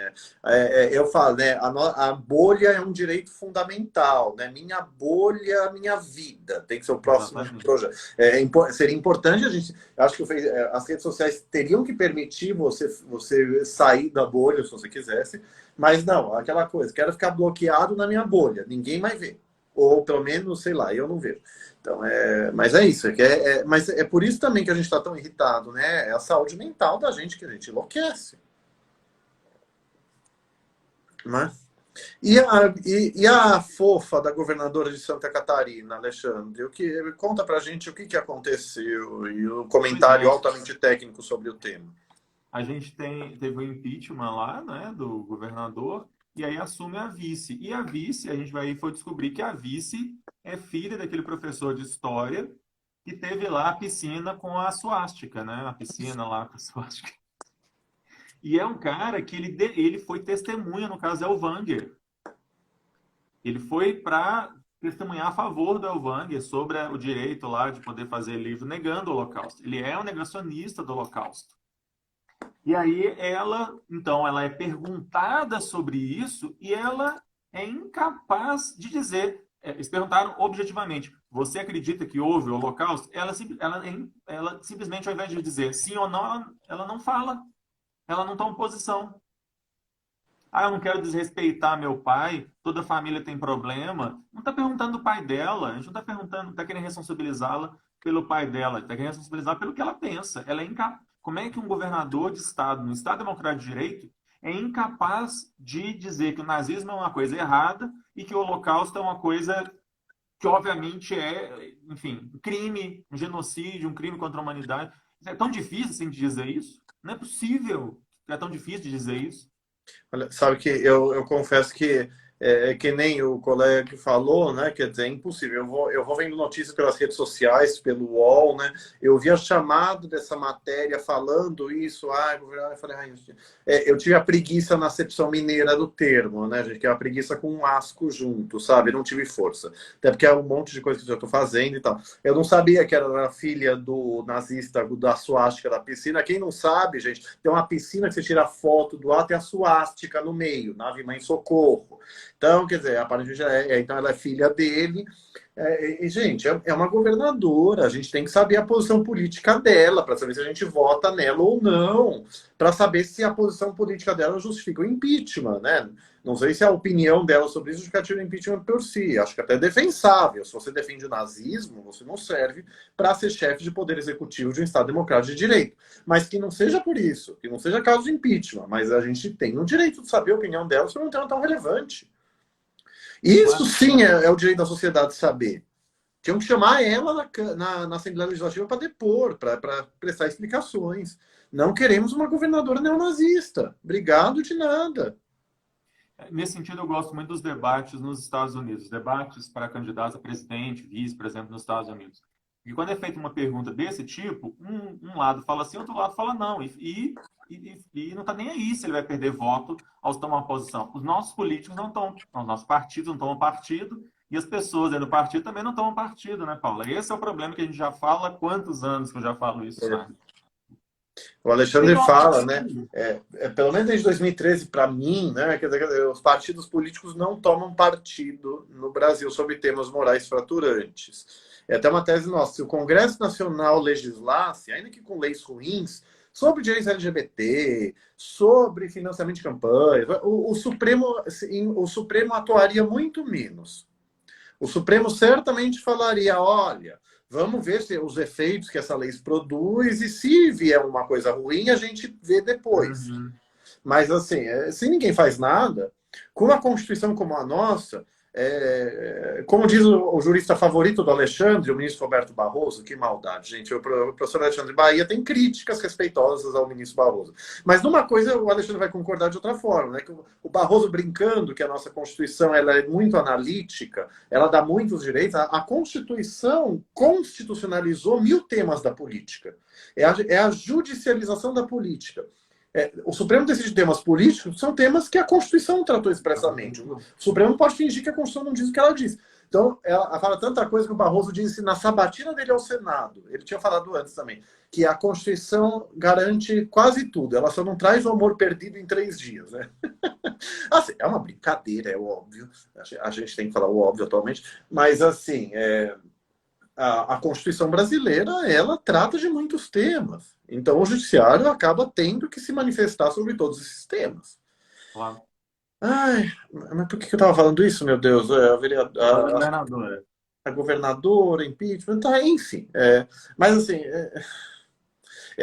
eu falo, né, a bolha é um direito fundamental, né? Minha bolha, minha vida. Tem que ser o próximo projeto. Seria importante a gente... Acho que as redes sociais teriam que permitir você sair da bolha, se você quisesse. Mas não, aquela coisa, quero ficar bloqueado na minha bolha, ninguém mais vê. Ou pelo menos, sei lá, eu não vejo. Então, mas é isso, mas é por isso também que a gente está tão irritado, né? É a saúde mental da gente que a gente enlouquece. Né? E a fofa da governadora de Santa Catarina, Alexandre, conta pra gente o que aconteceu e o comentário altamente técnico sobre o tema. A gente teve o impeachment lá, né, do governador, e aí assume a vice. E a vice, a gente foi descobrir que a vice é filha daquele professor de história que teve lá a piscina com a suástica, né? A piscina lá com a suástica. E é um cara que ele foi testemunha, no caso é o Elvanger. Ele foi para testemunhar a favor do Elvanger sobre o direito lá de poder fazer livro negando o Holocausto. Ele é um negacionista do Holocausto. E aí então, ela é perguntada sobre isso e ela é incapaz de dizer. Eles perguntaram objetivamente: você acredita que houve o Holocausto? Ela simplesmente, ao invés de dizer sim ou não, ela não fala. Ela não toma posição. Eu não quero desrespeitar meu pai, toda a família tem problema. Não está perguntando do pai dela, a gente não está perguntando, está querendo responsabilizá-la pelo pai dela, está querendo responsabilizar pelo que ela pensa. Ela é incapaz. Como é que um governador de Estado, no Estado Democrático de Direito, é incapaz de dizer que o nazismo é uma coisa errada e que o Holocausto é uma coisa que, obviamente, enfim, um crime, um genocídio, um crime contra a humanidade? É tão difícil assim de dizer isso? Não é possível que é tão difícil de dizer isso. Olha, sabe que eu confesso que que nem o colega que falou, né? Quer dizer, é impossível. Eu vou vendo notícias pelas redes sociais, pelo UOL, né? Eu vi a chamada dessa matéria falando isso. Eu falei, eu tive a preguiça na acepção mineira do termo, né, gente? Que é a preguiça com um asco junto, sabe? Não tive força. Até porque é um monte de coisa que eu já estou fazendo e tal. Eu não sabia que era a filha do nazista da suástica da piscina. Quem não sabe, gente, tem uma piscina que você tira foto do lado, tem a suástica no meio, Nave Mãe Socorro. Então, quer dizer, aparentemente então ela é filha dele. Gente, é uma governadora. A gente tem que saber a posição política dela, para saber se a gente vota nela ou não, para saber se a posição política dela justifica o impeachment, né? Não sei se a opinião dela sobre isso justifica o impeachment por si. Acho que até é defensável. Se você defende o nazismo, você não serve para ser chefe de poder executivo de um Estado democrático de direito. Mas que não seja por isso, que não seja causa de impeachment. Mas a gente tem o direito de saber a opinião dela sobre um tema tão relevante. Isso sim é o direito da sociedade saber. Tinham que chamar ela na Assembleia Legislativa para depor, para prestar explicações. Não queremos uma governadora neonazista. Obrigado de nada. Nesse sentido, eu gosto muito dos debates nos Estados Unidos, debates para candidatos a presidente, vice, por exemplo, nos Estados Unidos. E quando é feita uma pergunta desse tipo, um lado fala assim, outro lado fala não. E não está nem aí se ele vai perder voto ao tomar uma posição. Os nossos políticos não estão, os nossos partidos não tomam partido, e as pessoas dentro do partido também não tomam partido, né, Paula? Esse é o problema que a gente já fala há quantos anos que eu já falo isso, né? O Alexandre fala, né? Pelo menos desde 2013, para mim, né? Quer dizer, os partidos políticos não tomam partido no Brasil sobre temas morais fraturantes. É até uma tese nossa. Se o Congresso Nacional legislasse, ainda que com leis ruins, sobre direitos LGBT, sobre financiamento de campanha, o Supremo atuaria muito menos. O Supremo certamente falaria, olha, vamos ver os efeitos que essa lei produz e se vier uma coisa ruim, a gente vê depois. Uhum. Mas, assim, se ninguém faz nada, com uma Constituição como a nossa, como diz o jurista favorito do Alexandre, o ministro Roberto Barroso, que maldade, gente, o professor Alexandre Bahia tem críticas respeitosas ao ministro Barroso. Mas numa coisa o Alexandre vai concordar de outra forma, né? Que o Barroso brincando que a nossa Constituição ela é muito analítica, ela dá muitos direitos, a Constituição constitucionalizou 1000 temas da política. É a judicialização da política. O Supremo decide temas políticos, são temas que a Constituição tratou expressamente. O Supremo não pode fingir que a Constituição não diz o que ela diz. Então, ela fala tanta coisa que o Barroso disse na sabatina dele ao Senado. Ele tinha falado antes também, que a Constituição garante quase tudo. Ela só não traz o amor perdido em 3 dias. Né? Assim, é uma brincadeira, é óbvio. A gente tem que falar o óbvio atualmente. Mas, assim, a Constituição brasileira, ela trata de muitos temas. Então, o judiciário acaba tendo que se manifestar sobre todos esses temas. Claro. Ai, mas por que eu estava falando isso, meu Deus? A governadora, impeachment, tá, enfim. Mas, assim,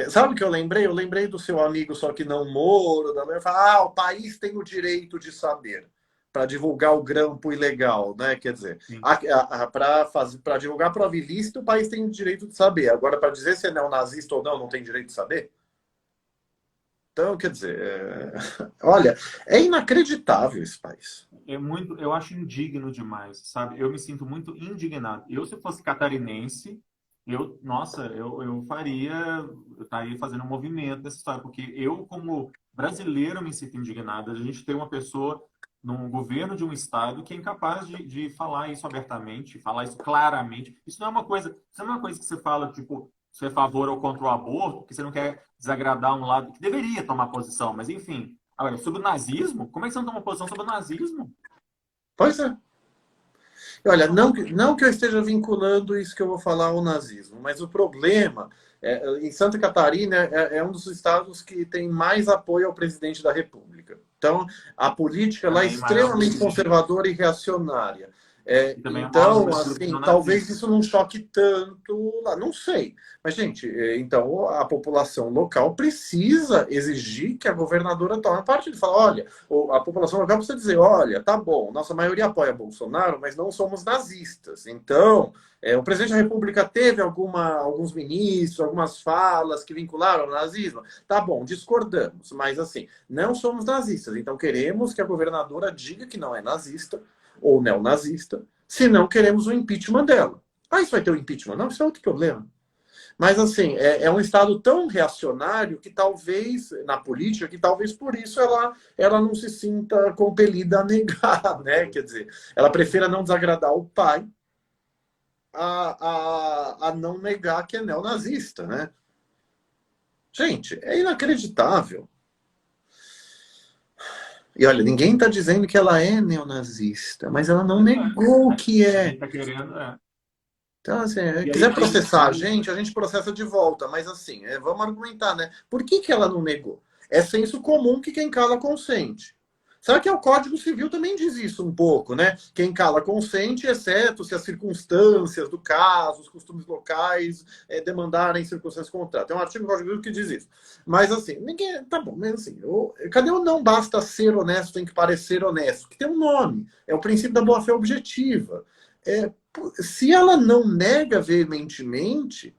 sabe o que eu lembrei? Eu lembrei do seu amigo, só que não Moro, da o país tem o direito de saber. Para divulgar o grampo ilegal, né? Quer dizer, para divulgar a prova ilícita, o país tem o direito de saber. Agora, para dizer se é neonazista ou não tem direito de saber? Então, quer dizer, olha, é inacreditável esse país. Eu acho indigno demais, sabe? Eu me sinto muito indignado. Eu, se fosse catarinense, eu estaria fazendo um movimento dessa história, porque eu, como brasileiro, me sinto indignado. A gente tem uma pessoa num governo de um estado que é incapaz de falar isso abertamente, falar isso claramente. Isso não é uma coisa que você fala, tipo, se é a favor ou contra o aborto, que você não quer desagradar um lado que deveria tomar posição, mas enfim. Agora, sobre o nazismo, como é que você não toma posição sobre o nazismo? Pois é. Olha, não que eu esteja vinculando isso que eu vou falar ao nazismo, mas o problema em Santa Catarina é um dos estados que tem mais apoio ao presidente da República. Então, a política lá é extremamente conservadora e reacionária. Então, assim, talvez isso não choque tanto lá, não sei. Mas, gente, então a população local precisa exigir que a governadora tome parte de falar, olha, a população local precisa dizer, olha, tá bom, nossa maioria apoia Bolsonaro, mas não somos nazistas. Então, o presidente da República teve alguns ministros, algumas falas que vincularam ao nazismo. Tá bom, discordamos, mas assim, não somos nazistas. Então, queremos que a governadora diga que não é nazista ou neonazista, se não queremos o impeachment dela. Isso vai ter o impeachment? Não, isso é outro problema. Mas, assim, é um Estado tão reacionário que talvez, na política, que talvez por isso ela não se sinta compelida a negar, né? Quer dizer, ela prefira não desagradar o pai a não negar que é neonazista, né? Gente, é inacreditável. E olha, ninguém está dizendo que ela é neonazista, mas ela não negou o que é. Tá querendo, Então, assim, se quiser processar a gente processa de volta. Mas, assim, vamos argumentar, né? Por que ela não negou? É senso comum que quem cala consente. Sabe que o Código Civil também diz isso um pouco, né? Quem cala consente, exceto se as circunstâncias do caso, os costumes locais demandarem circunstâncias contrárias. Tem um artigo do Código Civil que diz isso. Mas, assim, ninguém... Tá bom, mas assim, cadê o não basta ser honesto, tem que parecer honesto? Que tem um nome. É o princípio da boa-fé objetiva. Se ela não nega veementemente,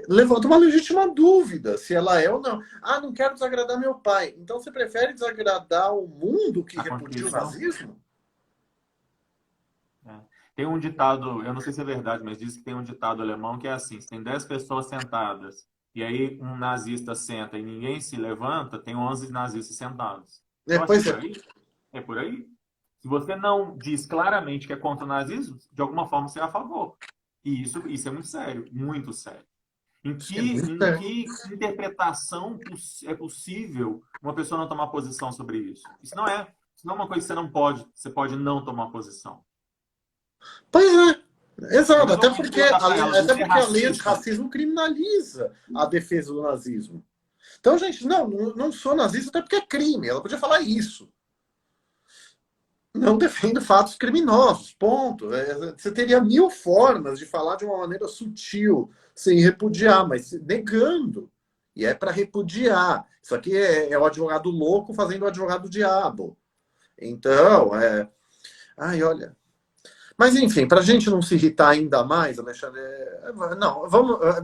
levanta uma legítima dúvida se ela é ou não. Não quero desagradar meu pai. Então você prefere desagradar o mundo que repudia o nazismo? Tem um ditado, eu não sei se é verdade, mas diz que tem um ditado alemão que é assim: se tem 10 pessoas sentadas e aí um nazista senta e ninguém se levanta, tem 11 nazistas sentados. É por aí. Se você não diz claramente que é contra o nazismo, de alguma forma você é a favor. E isso é muito sério, muito sério. Em que interpretação é possível uma pessoa não tomar posição sobre isso? Isso não é uma coisa que você pode não tomar posição. Pois é, exato. Até porque a lei de racismo criminaliza a defesa do nazismo. Então, gente, não sou nazista até porque é crime. Ela podia falar isso. Não defendo fatos criminosos, ponto. Você teria mil formas de falar de uma maneira sutil, sem repudiar, mas negando. E é para repudiar. Isso aqui é o advogado louco fazendo o advogado diabo. Então, ai, olha. Mas, enfim, para a gente não se irritar ainda mais, Alexandre, não,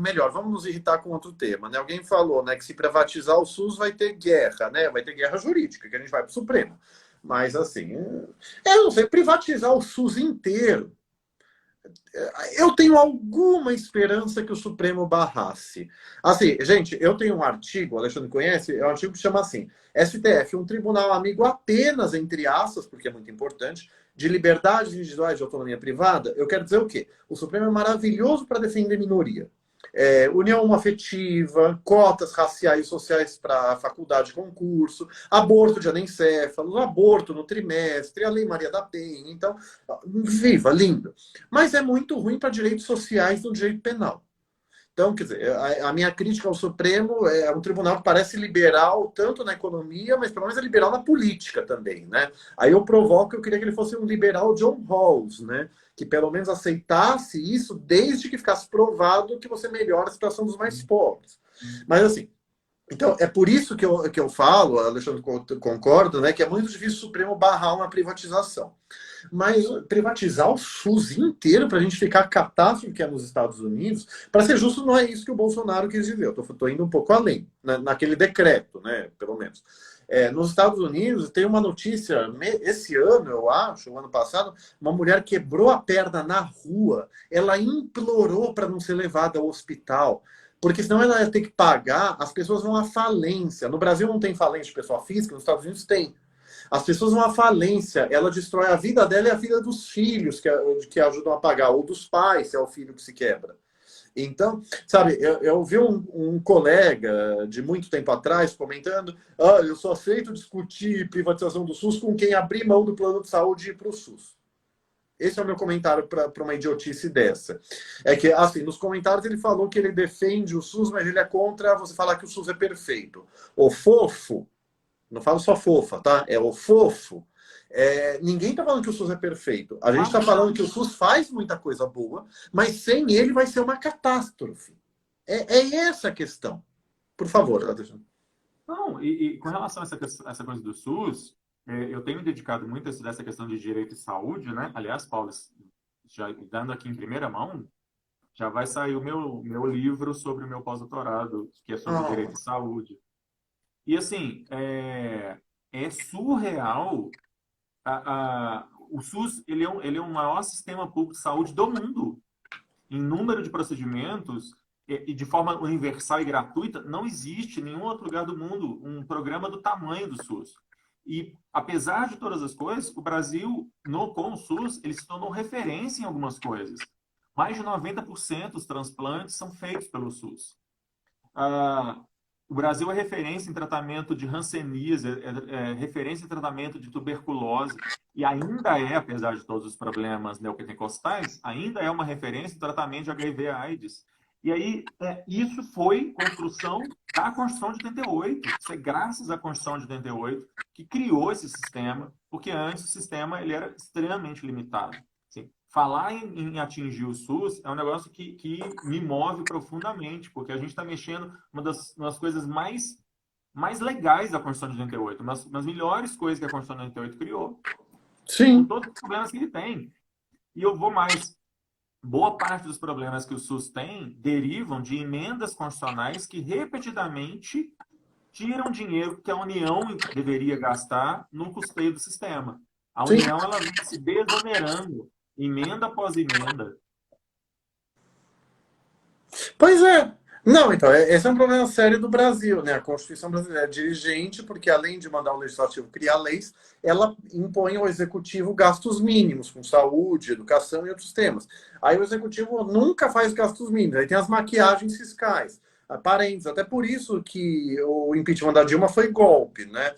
melhor, vamos nos irritar com outro tema, né? Alguém falou, né, que se privatizar o SUS vai ter guerra, né? Vai ter guerra jurídica, que a gente vai para o Supremo. Mas, assim, eu não sei, privatizar o SUS inteiro, eu tenho alguma esperança que o Supremo barrasse. Assim, gente, eu tenho um artigo, o Alexandre conhece, é um artigo que chama assim, STF, um tribunal amigo apenas, entre aspas, porque é muito importante, de liberdades individuais de autonomia privada. Eu quero dizer o quê? O Supremo é maravilhoso para defender minoria. União afetiva, cotas raciais e sociais para faculdade e concurso, aborto de anencéfalos, aborto no trimestre, a Lei Maria da Penha. Então, viva, lindo. Mas é muito ruim para direitos sociais no direito penal. Então, quer dizer, a minha crítica ao Supremo é um tribunal que parece liberal tanto na economia, mas pelo menos é liberal na política também, né? Aí eu provoco, eu queria que ele fosse um liberal John Rawls, né? Que pelo menos aceitasse isso desde que ficasse provado que você melhora a situação dos mais pobres. Mas assim, então é por isso que eu falo, Alexandre concorda, né? Que é muito difícil o Supremo barrar uma privatização. Mas privatizar o SUS inteiro para a gente ficar catástrofe que é nos Estados Unidos, para ser justo, não é isso que o Bolsonaro quis dizer. Eu estou indo um pouco além, naquele decreto, né, pelo menos. Nos Estados Unidos, tem uma notícia, esse ano, eu acho, o ano passado, uma mulher quebrou a perna na rua, ela implorou para não ser levada ao hospital, porque senão ela ia ter que pagar, as pessoas vão à falência. No Brasil não tem falência de pessoa física, nos Estados Unidos tem. As pessoas vão à falência, ela destrói a vida dela e a vida dos filhos que ajudam a pagar, ou dos pais, se é o filho que se quebra. Então, sabe, eu vi um colega de muito tempo atrás comentando: eu só aceito discutir privatização do SUS com quem abrir mão do plano de saúde e ir para o SUS. Esse é o meu comentário para uma idiotice dessa. É que, assim, nos comentários ele falou que ele defende o SUS, mas ele é contra você falar que o SUS é perfeito. O fofo, não falo só fofa, tá? É o fofo. Ninguém está falando que o SUS é perfeito. A gente está falando que o SUS faz muita coisa boa, mas sem ele vai ser uma catástrofe. É essa a questão. Por favor, Alexandre. Não, e com relação a essa coisa do SUS, eu tenho me dedicado muito a estudar essa questão de direito e saúde, né? Aliás, Paulo, já dando aqui em primeira mão, já vai sair o meu livro sobre o meu pós-doutorado, que é sobre direito e saúde. E assim, é surreal. O SUS ele é o maior sistema público de saúde do mundo. Em número de procedimentos e de forma universal e gratuita, não existe em nenhum outro lugar do mundo um programa do tamanho do SUS. E, apesar de todas as coisas, o Brasil, com o SUS, ele se tornou referência em algumas coisas. Mais de 90% dos transplantes são feitos pelo SUS. O Brasil é referência em tratamento de hanseníase, é referência em tratamento de tuberculose, e ainda apesar de todos os problemas neopentecostais, ainda é uma referência em tratamento de HIV/AIDS. E aí, isso foi construção da Constituição de 88. Isso é graças à Constituição de 88 que criou esse sistema, porque antes o sistema ele era extremamente limitado. Assim, falar em atingir o SUS é um negócio que me move profundamente, porque a gente está mexendo uma das coisas mais legais da Constituição de 88, uma das melhores coisas que a Constituição de 88 criou. Sim. Com todos os problemas que ele tem. E eu vou mais. Boa parte dos problemas que o SUS tem derivam de emendas constitucionais que repetidamente tiram dinheiro que a União deveria gastar no custeio do sistema. A União ela vem se desonerando emenda após emenda. Pois é. Não, então, esse é um problema sério do Brasil, né? A Constituição brasileira é dirigente, porque além de mandar o legislativo criar leis, ela impõe ao executivo gastos mínimos, com saúde, educação e outros temas. Aí o executivo nunca faz gastos mínimos, aí tem as maquiagens fiscais. Parênteses, até por isso que o impeachment da Dilma foi golpe, né?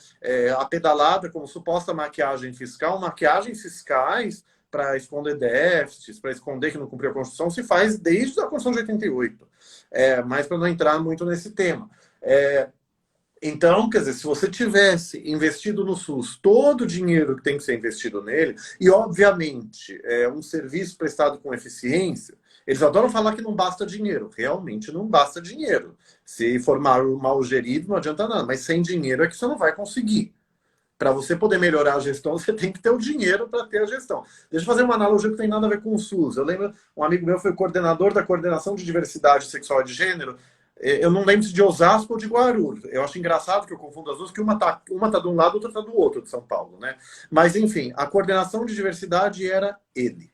A pedalada como suposta maquiagens fiscais para esconder déficits, para esconder que não cumpriu a Constituição, se faz desde a Constituição de 88. Mas para não entrar muito nesse tema. Então, quer dizer, se você tivesse investido no SUS todo o dinheiro que tem que ser investido nele, e obviamente é um serviço prestado com eficiência, eles adoram falar que não basta dinheiro. Realmente não basta dinheiro. Se for mal gerido, não adianta nada. Mas sem dinheiro é que você não vai conseguir. Para você poder melhorar a gestão, você tem que ter o dinheiro para ter a gestão. Deixa eu fazer uma analogia que não tem nada a ver com o SUS. Eu lembro, um amigo meu foi coordenador da coordenação de diversidade sexual e de gênero. Eu não lembro se de Osasco ou de Guarulhos. Eu acho engraçado que eu confundo as duas, que uma tá de um lado, outra tá do outro, de São Paulo, né? Mas, enfim, a coordenação de diversidade era ele.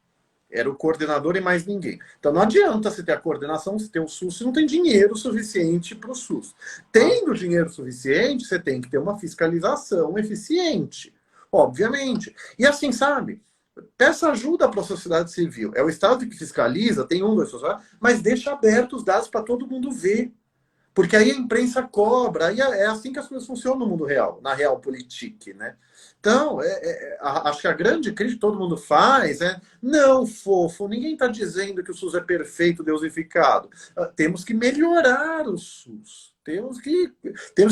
Era o coordenador e mais ninguém. Então não adianta você ter a coordenação, você ter o SUS, se não tem dinheiro suficiente para o SUS. Tendo dinheiro suficiente, você tem que ter uma fiscalização eficiente, obviamente. E assim, sabe? Peça ajuda para a sociedade civil. É o Estado que fiscaliza, tem um, dois, mas deixa abertos os dados para todo mundo ver. Porque aí a imprensa cobra, aí é assim que as coisas funcionam no mundo real, na realpolitik, né? Então, acho que a grande crítica que todo mundo faz é não, fofo, ninguém está dizendo que o SUS é perfeito, deusificado. Temos que melhorar o SUS. Temos que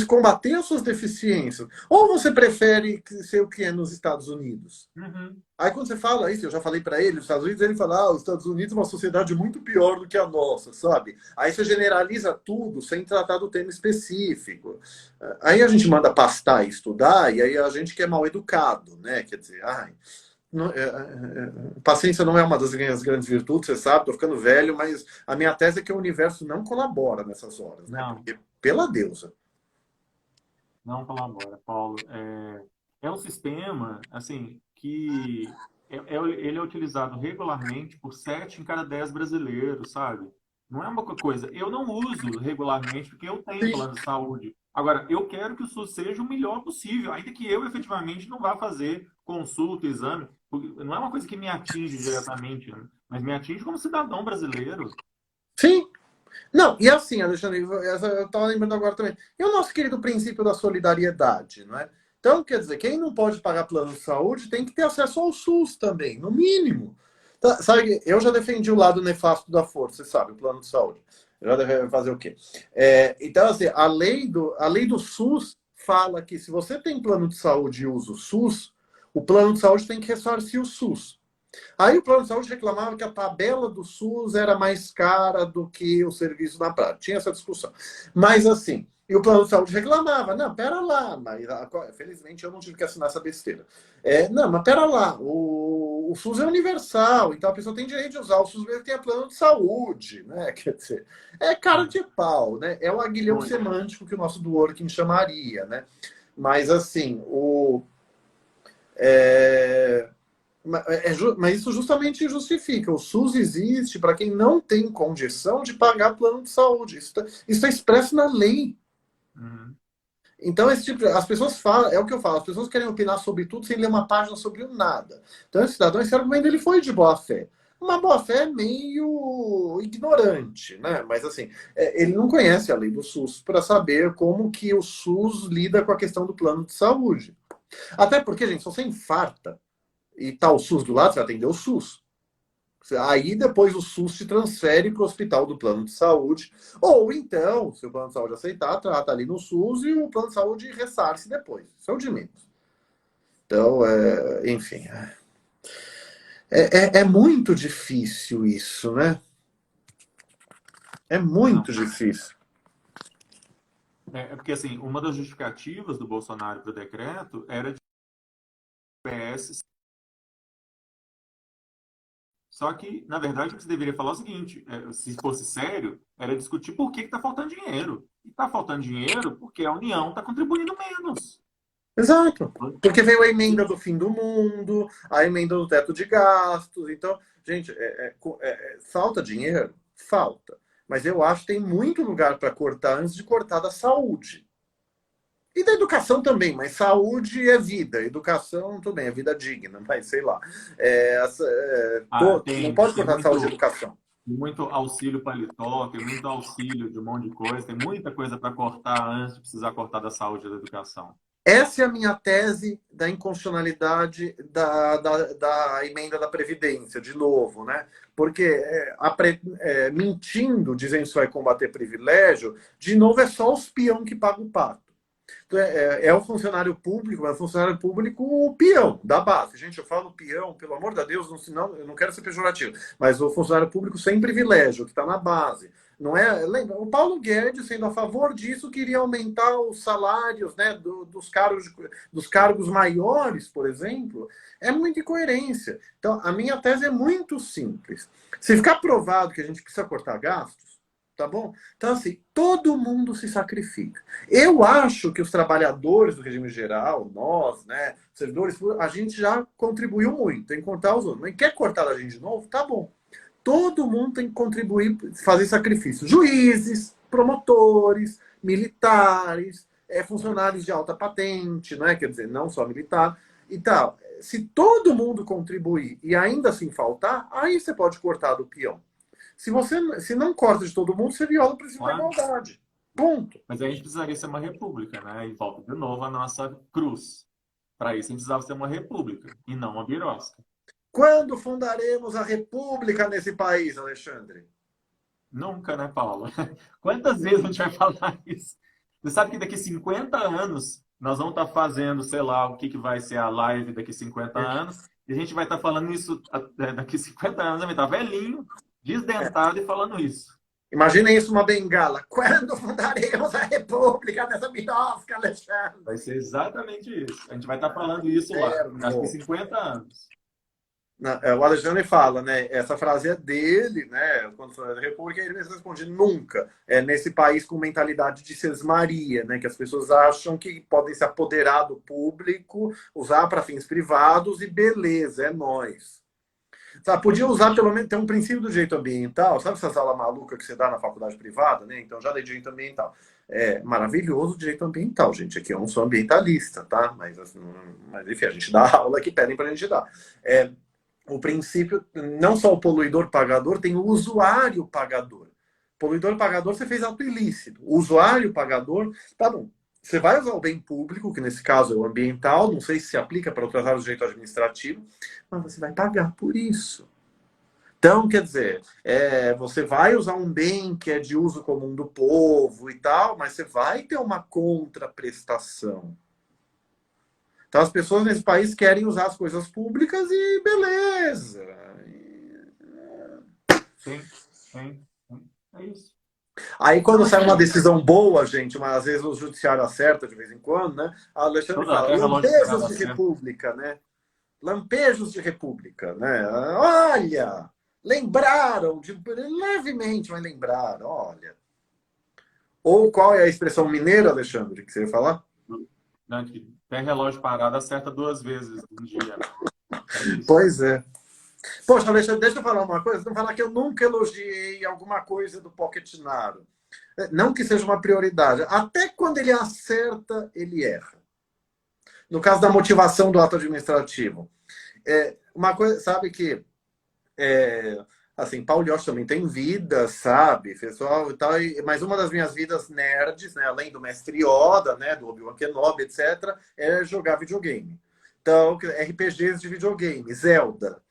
combater as suas deficiências. Ou você prefere ser o que é nos Estados Unidos? Uhum. Aí quando você fala isso, eu já falei para ele, os Estados Unidos, ele fala, os Estados Unidos é uma sociedade muito pior do que a nossa, sabe? Aí você generaliza tudo sem tratar do tema específico. Aí a gente manda pastar e estudar, e aí a gente que é mal educado, né? Quer dizer, paciência não é uma das minhas grandes virtudes, você sabe, tô ficando velho, mas a minha tese é que o universo não colabora nessas horas, né? Não, Porque, pela deusa. não colabora, Paulo. É um sistema, assim, que ele é utilizado regularmente por 7 em cada 10 brasileiros, sabe? Não é uma coisa. Eu não uso regularmente porque eu tenho Sim. plano de saúde. Agora, eu quero que o SUS seja o melhor possível, ainda que eu efetivamente não vá fazer consulta, exame. Não é uma coisa que me atinge diretamente, né? Mas me atinge como cidadão brasileiro. Sim. Não, e assim, Alexandre, eu estava lembrando agora também. E o nosso querido princípio da solidariedade, não é? Então, quer dizer, quem não pode pagar plano de saúde tem que ter acesso ao SUS também, no mínimo. Tá, sabe, eu já defendi o lado nefasto da força, você sabe, o plano de saúde. Eu já deve fazer o quê? Então, assim, a lei do SUS fala que se você tem plano de saúde e usa o SUS, o plano de saúde tem que ressarcir o SUS. Aí o plano de saúde reclamava que a tabela do SUS era mais cara do que o serviço na prática. Tinha essa discussão. Mas assim, e o plano de saúde reclamava, não, pera lá, mas felizmente eu não tive que assinar essa besteira. Não, mas pera lá, o SUS é universal, então a pessoa tem direito de usar o SUS mesmo que tenha plano de saúde, né? Quer dizer, é cara de pau, né? É o aguilhão Muito. semântico que o nosso Dworkin chamaria, né? Mas assim, é, mas isso justamente justifica. O SUS existe para quem não tem condição de pagar plano de saúde. Isso tá expresso na lei. Uhum. Então, as pessoas falam, é o que eu falo, as pessoas querem opinar sobre tudo sem ler uma página sobre o nada. Então, esse argumento ele foi de boa fé. Uma boa fé meio ignorante, né? Mas assim, ele não conhece a lei do SUS para saber como que o SUS lida com a questão do plano de saúde. Até porque, gente, se você infarta, e tá o SUS do lado, você vai atender o SUS. Aí depois o SUS te transfere para o hospital do plano de saúde. Ou então, se o plano de saúde aceitar, trata ali no SUS e o plano de saúde ressarce depois. Isso é o de menos. Então, enfim. É muito difícil isso, né? É Não. muito difícil. Porque, assim, uma das justificativas do Bolsonaro para o decreto era de PS. Só que, na verdade, o que você deveria falar é o seguinte: se fosse sério, era discutir por que está faltando dinheiro. E está faltando dinheiro porque a União está contribuindo menos. Exato. Porque veio a emenda do fim do mundo, a emenda do teto de gastos. Então, gente, falta dinheiro? Falta. Mas eu acho que tem muito lugar para cortar antes de cortar da saúde. E da educação também, mas saúde é vida. Educação, tudo bem, é vida digna, mas sei lá. Não Tem, pode tem cortar saúde e muito, educação. muito auxílio paletó, tem muito auxílio de um monte de coisa, tem muita coisa para cortar antes de precisar cortar da saúde e da educação. Essa é a minha tese da inconstitucionalidade da emenda da Previdência, de novo, né? Porque mentindo, dizendo que isso vai combater privilégio, de novo é só os peão que pagam o pato. Então, é o funcionário público, mas o funcionário público o peão da base. Gente, eu falo peão, pelo amor de Deus, não, eu não quero ser pejorativo, mas o funcionário público sem privilégio, que está na base. Não é, lembra, o Paulo Guedes, sendo a favor disso, queria aumentar os salários, né, dos cargos maiores, por exemplo. É muita incoerência. Então, a minha tese é muito simples. Se ficar provado que a gente precisa cortar gastos, tá bom? Então, assim, todo mundo se sacrifica. Eu acho que os trabalhadores do regime geral, nós, né, servidores, a gente já contribuiu muito em cortar os outros. Mas quer cortar a gente de novo? Tá bom. Todo mundo tem que contribuir, fazer sacrifício. Juízes, promotores, militares, funcionários de alta patente, né? Quer dizer, não só militar e tal. Se todo mundo contribuir e ainda assim faltar, aí você pode cortar do peão. Se não corta de todo mundo, você viola o princípio da Claro. igualdade. Ponto. Mas aí a gente precisaria ser uma república, né? E volta de novo a nossa cruz. Para isso, a gente precisava ser uma república e não uma birosca. Quando fundaremos a república nesse país, Alexandre? Nunca, né, Paulo? Quantas vezes a gente vai falar isso? Você sabe que daqui 50 anos nós vamos estar fazendo, sei lá, o que vai ser a live daqui 50 anos, e a gente vai estar falando isso daqui 50 anos, vai estar velhinho, desdentado e falando isso. Imaginem isso uma bengala. Quando fundaremos a república nessa birosca, Alexandre? Vai ser exatamente isso. A gente vai estar falando isso lá, daqui 50 anos. O Alexandre fala, né? Essa frase é dele, né? Quando fala da República, ele mesmo responde nunca. É nesse país com mentalidade de sesmaria, né? Que as pessoas acham que podem se apoderar do público, usar para fins privados e beleza, é nós. Sabe, podia usar pelo menos, tem um princípio do direito ambiental, sabe essas aulas malucas que você dá na faculdade privada, né? Então já dei direito ambiental. É maravilhoso o direito ambiental, gente. Aqui eu não sou ambientalista, tá? Mas, assim, enfim, a gente dá aula que pedem pra gente dar. O princípio, não só o poluidor pagador, tem o usuário pagador. Poluidor pagador, você fez ato ilícito. O usuário pagador, tá bom. Você vai usar o bem público, que nesse caso é o ambiental, não sei se aplica para outras áreas do direito administrativo, mas você vai pagar por isso. Então, quer dizer, você vai usar um bem que é de uso comum do povo e tal, mas você vai ter uma contraprestação. Então, as pessoas nesse país querem usar as coisas públicas e beleza. Sim, sim. É isso. Aí, quando sai uma decisão boa, gente, mas às vezes o judiciário acerta de vez em quando, né? A Alexandre fala, lampejos de república, né? Lampejos de república, né? Olha, lembraram, levemente, mas lembraram, olha. Ou qual é a expressão mineira, Alexandre, que você ia falar? Não, que tem relógio parado, acerta 2 vezes no dia. Pois é. Poxa, Alexandre, deixa eu falar uma coisa. Não falar que eu nunca elogiei alguma coisa do Pochettino. Não que seja uma prioridade. Até quando ele acerta, ele erra. No caso da motivação do ato administrativo. Uma coisa, sabe que assim, Paulo Yoshi também tem vida, sabe, pessoal e tal, mas uma das minhas vidas nerds, né, além do Mestre Yoda, né, do Obi-Wan Kenobi, etc., é jogar videogame. Então, RPGs de videogame, Zelda,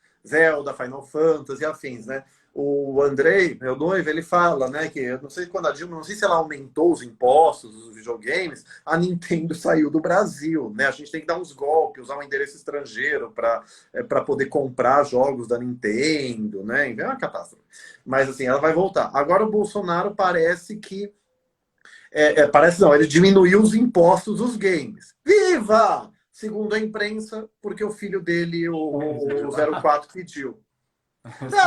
Final Fantasy, afins, né? O Andrei, meu noivo, ele fala, né, que eu não sei quando a Dilma, não sei se ela aumentou os impostos dos videogames, a Nintendo saiu do Brasil, né? A gente tem que dar uns golpes, usar um endereço estrangeiro para poder comprar jogos da Nintendo, né? É uma catástrofe. Mas assim, ela vai voltar. Agora o Bolsonaro parece que parece não, ele diminuiu os impostos dos games. Viva! Segundo a imprensa, porque o filho dele, o 04, pediu.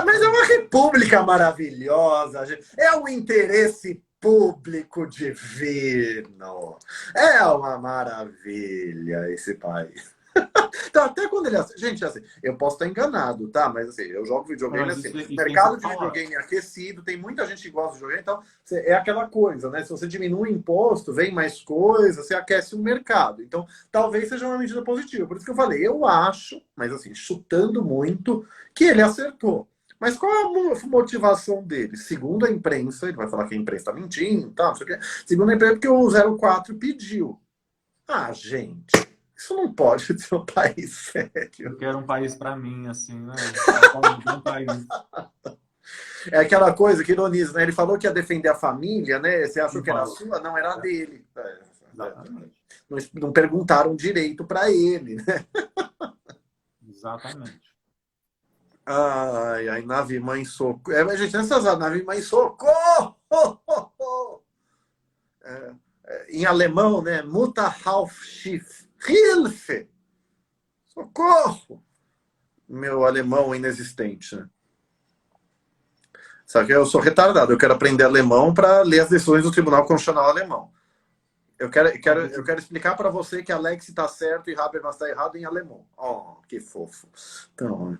Mas é uma república maravilhosa, gente. É um interesse público divino. É uma maravilha esse país. Então, até quando ele... Gente, assim, eu posso estar enganado, tá? Mas assim, eu jogo videogame assim. Mercado de videogame aquecido, tem muita gente que gosta de videogame, então é aquela coisa, né? Se você diminui o imposto, vem mais coisa, você aquece o mercado. Então, talvez seja uma medida positiva. Por isso que eu falei, eu acho, mas assim, chutando muito, que ele acertou. Mas qual é a motivação dele? Segundo a imprensa, ele vai falar que a imprensa está mentindo, tá? Não sei o quê. Segundo a imprensa, porque o 04 pediu. Ah, gente, isso não pode ser um país sério. Eu quero um país para mim, assim, né? Um país. É aquela coisa que ironiza, né? Ele falou que ia defender a família, né? Você achou Não que era falo. sua? Não, era dele. Exatamente. Não perguntaram direito para ele, né? Exatamente. Ai, ai, nave mãe socorro. É, mas, gente, nessas nave mãe socorro! Em alemão, né? Mutterhaufschiff. Hilfe! Socorro! Meu alemão inexistente, né? Só que eu sou retardado. Eu quero aprender alemão para ler as decisões do Tribunal Constitucional Alemão. Eu quero explicar para você que Alex está certo e Habermas está errado em alemão. Oh, que fofo. Então,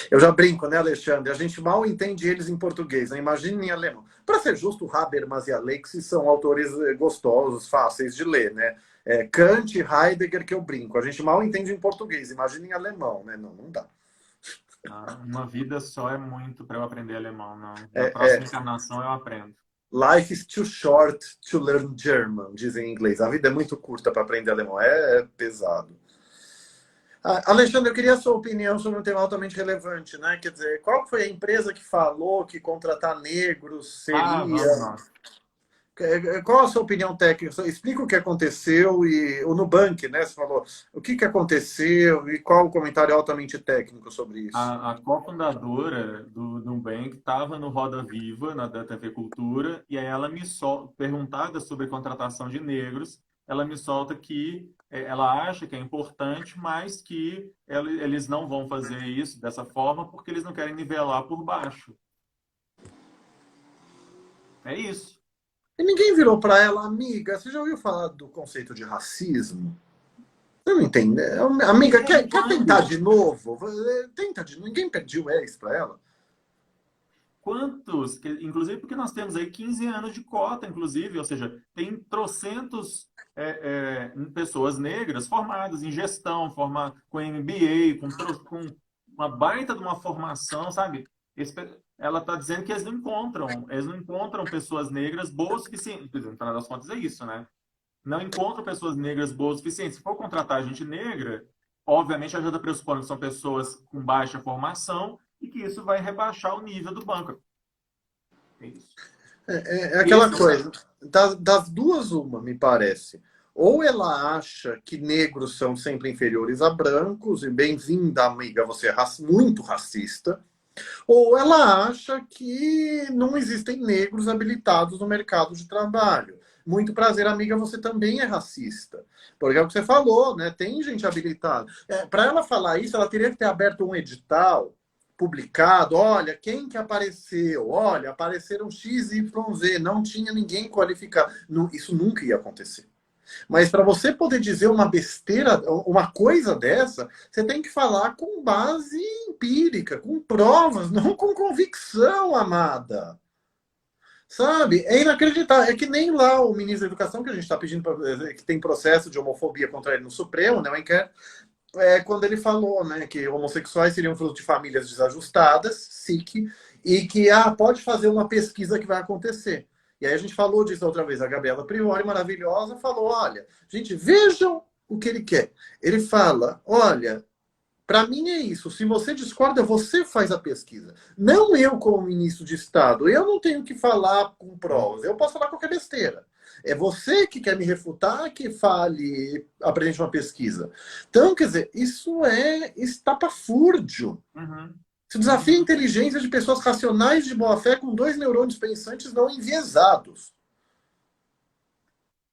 eu já brinco, né, Alexandre? A gente mal entende eles em português, né? Imagina em alemão. Para ser justo, Habermas e Alex são autores gostosos, fáceis de ler, né? Kant e Heidegger que eu brinco. A gente mal entende em português. Imagina em alemão, né? Não, não dá. Uma vida só é muito para eu aprender alemão, não. Na É, próxima encarnação eu aprendo. Life is too short to learn German, dizem em inglês. A vida é muito curta para aprender alemão. É pesado. Alexandre, eu queria a sua opinião sobre um tema altamente relevante, né? Quer dizer, qual foi a empresa que falou que contratar negros seria... Vamos nós. Qual a sua opinião técnica? Explica o que aconteceu e o Nubank, né? Você falou o que aconteceu e qual o comentário altamente técnico sobre isso. A cofundadora do Nubank estava no Roda Viva, na da TV Cultura, e aí ela me solta, perguntada sobre contratação de negros, ela me solta que ela acha que é importante, mas que eles não vão fazer isso dessa forma porque eles não querem nivelar por baixo. É isso. E ninguém virou para ela, amiga, você já ouviu falar do conceito de racismo? Eu não entendo. Amiga, quer tentar de novo? Tenta de novo. Ninguém pediu ex para ela. Quantos, inclusive porque nós temos aí 15 anos de cota, inclusive, ou seja, tem trocentos pessoas negras formadas em gestão, com MBA, com uma baita de uma formação, sabe? Ela está dizendo que eles não encontram pessoas negras boas o suficiente. No final das contas é isso, né? Não encontram pessoas negras boas o suficiente. Se for contratar gente negra, obviamente a gente está pressupondo que são pessoas com baixa formação e que isso vai rebaixar o nível do banco. É isso. É aquela coisa. Das duas, uma, me parece. Ou ela acha que negros são sempre inferiores a brancos, e bem-vinda, amiga, você é muito racista. Ou ela acha que não existem negros habilitados no mercado de trabalho. Muito prazer, amiga, você também é racista. Porque é o que você falou, né? Tem gente habilitada. Para ela falar isso, ela teria que ter aberto um edital publicado. Olha, quem que apareceu? Olha, apareceram X, Y, Z. Não tinha ninguém qualificado. Isso nunca ia acontecer. Mas para você poder dizer uma besteira, uma coisa dessa, você tem que falar com base empírica, com provas, não com convicção, amada. Sabe? É inacreditável. É que nem lá o ministro da Educação, que a gente está pedindo que tem processo de homofobia contra ele no Supremo, né? Quando ele falou, né, que homossexuais seriam fruto de famílias desajustadas, SIC, e que pode fazer uma pesquisa que vai acontecer. E aí a gente falou disso outra vez. A Gabriela Priori, maravilhosa, falou: olha, gente, vejam o que ele quer. Ele fala: olha, para mim é isso. Se você discorda, você faz a pesquisa. Não eu, como ministro de Estado. Eu não tenho que falar com provas. Eu posso falar qualquer besteira. É você que quer me refutar que fale, apresente uma pesquisa. Então, quer dizer, isso é estapafúrdio. Uhum. Isso desafia a inteligência de pessoas racionais de boa fé com 2 neurônios pensantes não enviesados.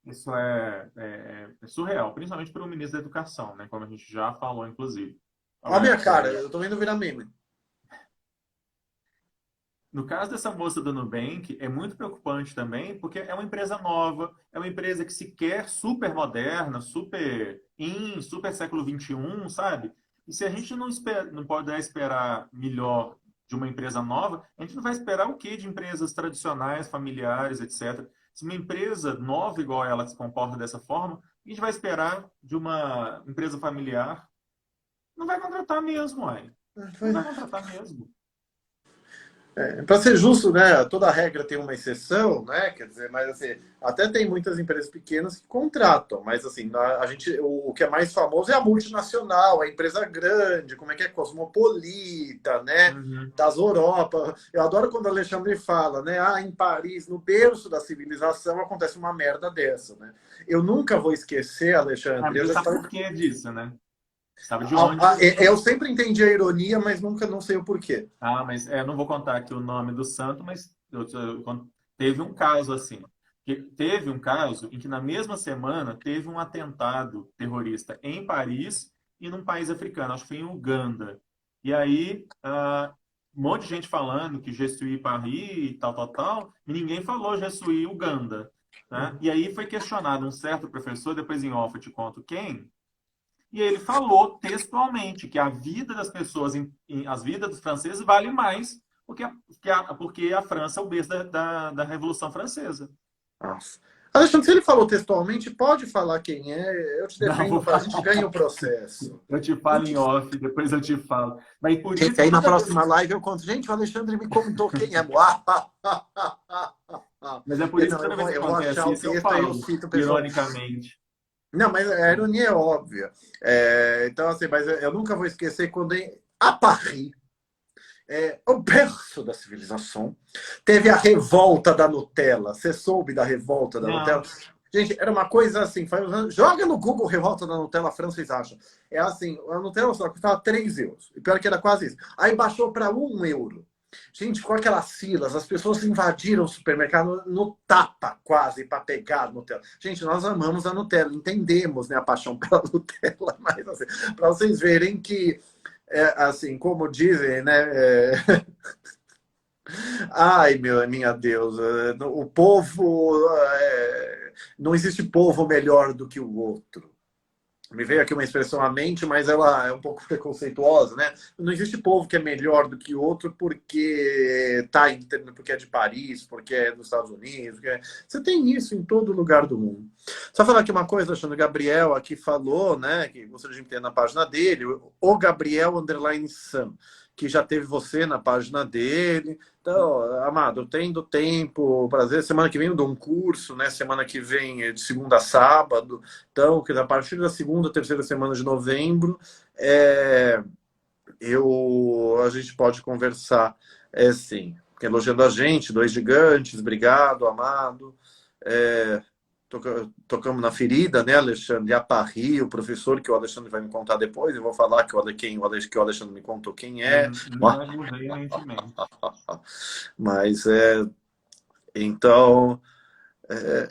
Isso é surreal, principalmente para o ministro da Educação, né? Como a gente já falou, inclusive. Olha a minha cara, É, eu tô vendo virar meme. No caso dessa moça do Nubank, é muito preocupante também, porque é uma empresa nova, é uma empresa que se quer super moderna, super século XXI, sabe? E se a gente não pode esperar melhor de uma empresa nova, a gente não vai esperar o quê de empresas tradicionais, familiares, etc. Se uma empresa nova igual ela se comporta dessa forma, a gente vai esperar de uma empresa familiar? Não vai contratar mesmo, uai. Não vai contratar mesmo. Para ser justo, né, toda regra tem uma exceção, né? Quer dizer, mas assim, até tem muitas empresas pequenas que contratam, mas assim, a gente, o que é mais famoso é a multinacional, a empresa grande, como é que é, cosmopolita, né? Uhum. Das Europa. Eu adoro quando o Alexandre fala, né? Ah, em Paris, no berço da civilização, acontece uma merda dessa, né? Eu nunca vou esquecer, Ah, Alexandre. mas Eu você já te sabe falei, por que disso, né? Sabe de onde? eu sempre entendi a ironia, mas nunca não sei o porquê. Ah, mas não vou contar aqui o nome do santo, mas teve um caso assim. Teve um caso em que na mesma semana teve um atentado terrorista em Paris e num país africano, acho que foi em Uganda. E aí, um monte de gente falando que Je suis Paris e tal, tal, tal, e ninguém falou Je suis Uganda, né? E aí foi questionado um certo professor, depois em off eu te conto quem, e ele falou textualmente que a vida das pessoas, as vidas dos franceses vale mais porque a França é o berço da Revolução Francesa. Nossa. Alexandre, se ele falou textualmente, pode falar quem é, eu te Não, defendo, vou a gente falar. ganha o processo. Eu te falo em off, depois eu te falo. Mas por Gente, isso, aí na toda vez. próxima live eu conto, gente, o Alexandre me contou quem é. Mas é por isso que Não, toda vez que eu vou achar acontece o isso, eu texto aí eu falo, cito o pessoal. ironicamente. Não, mas a ironia é óbvia. Então, assim, mas eu nunca vou esquecer quando a Paris, o berço da civilização, teve a revolta da Nutella. Você soube da revolta da Nutella? Não, Gente, era uma coisa assim, joga no Google revolta da Nutella, a França, vocês acham. É assim, a Nutella só custava 3 euros. E pior que era quase isso. Aí baixou para 1 euro. Gente, com aquelas filas, as pessoas invadiram o supermercado no tapa, quase, para pegar a Nutella. Gente, nós amamos a Nutella, entendemos, né, a paixão pela Nutella, mas assim, para vocês verem que, assim, como dizem, né, ai, minha Deus, o povo, não existe povo melhor do que o outro. Me veio aqui uma expressão à mente, mas ela é um pouco preconceituosa, né? Não existe povo que é melhor do que outro porque é de Paris, porque é dos Estados Unidos. Você tem isso em todo lugar do mundo. Só falar aqui uma coisa, Alexandre Gabriel aqui falou, né? Que você já tem na página dele, o Gabriel underline Sam, que já teve você na página dele. Então, amado, eu tendo tempo, prazer. Semana que vem eu dou um curso, né? Semana que vem é de segunda a sábado. Então, a partir da segunda, terceira semana de novembro, a gente pode conversar, sim. Elogiando a gente, dois gigantes, obrigado, amado. Tocamos na ferida, né, Alexandre? A Parry, o professor que o Alexandre vai me contar depois, eu vou falar que o Alexandre me contou quem é. não veementemente. Mas então.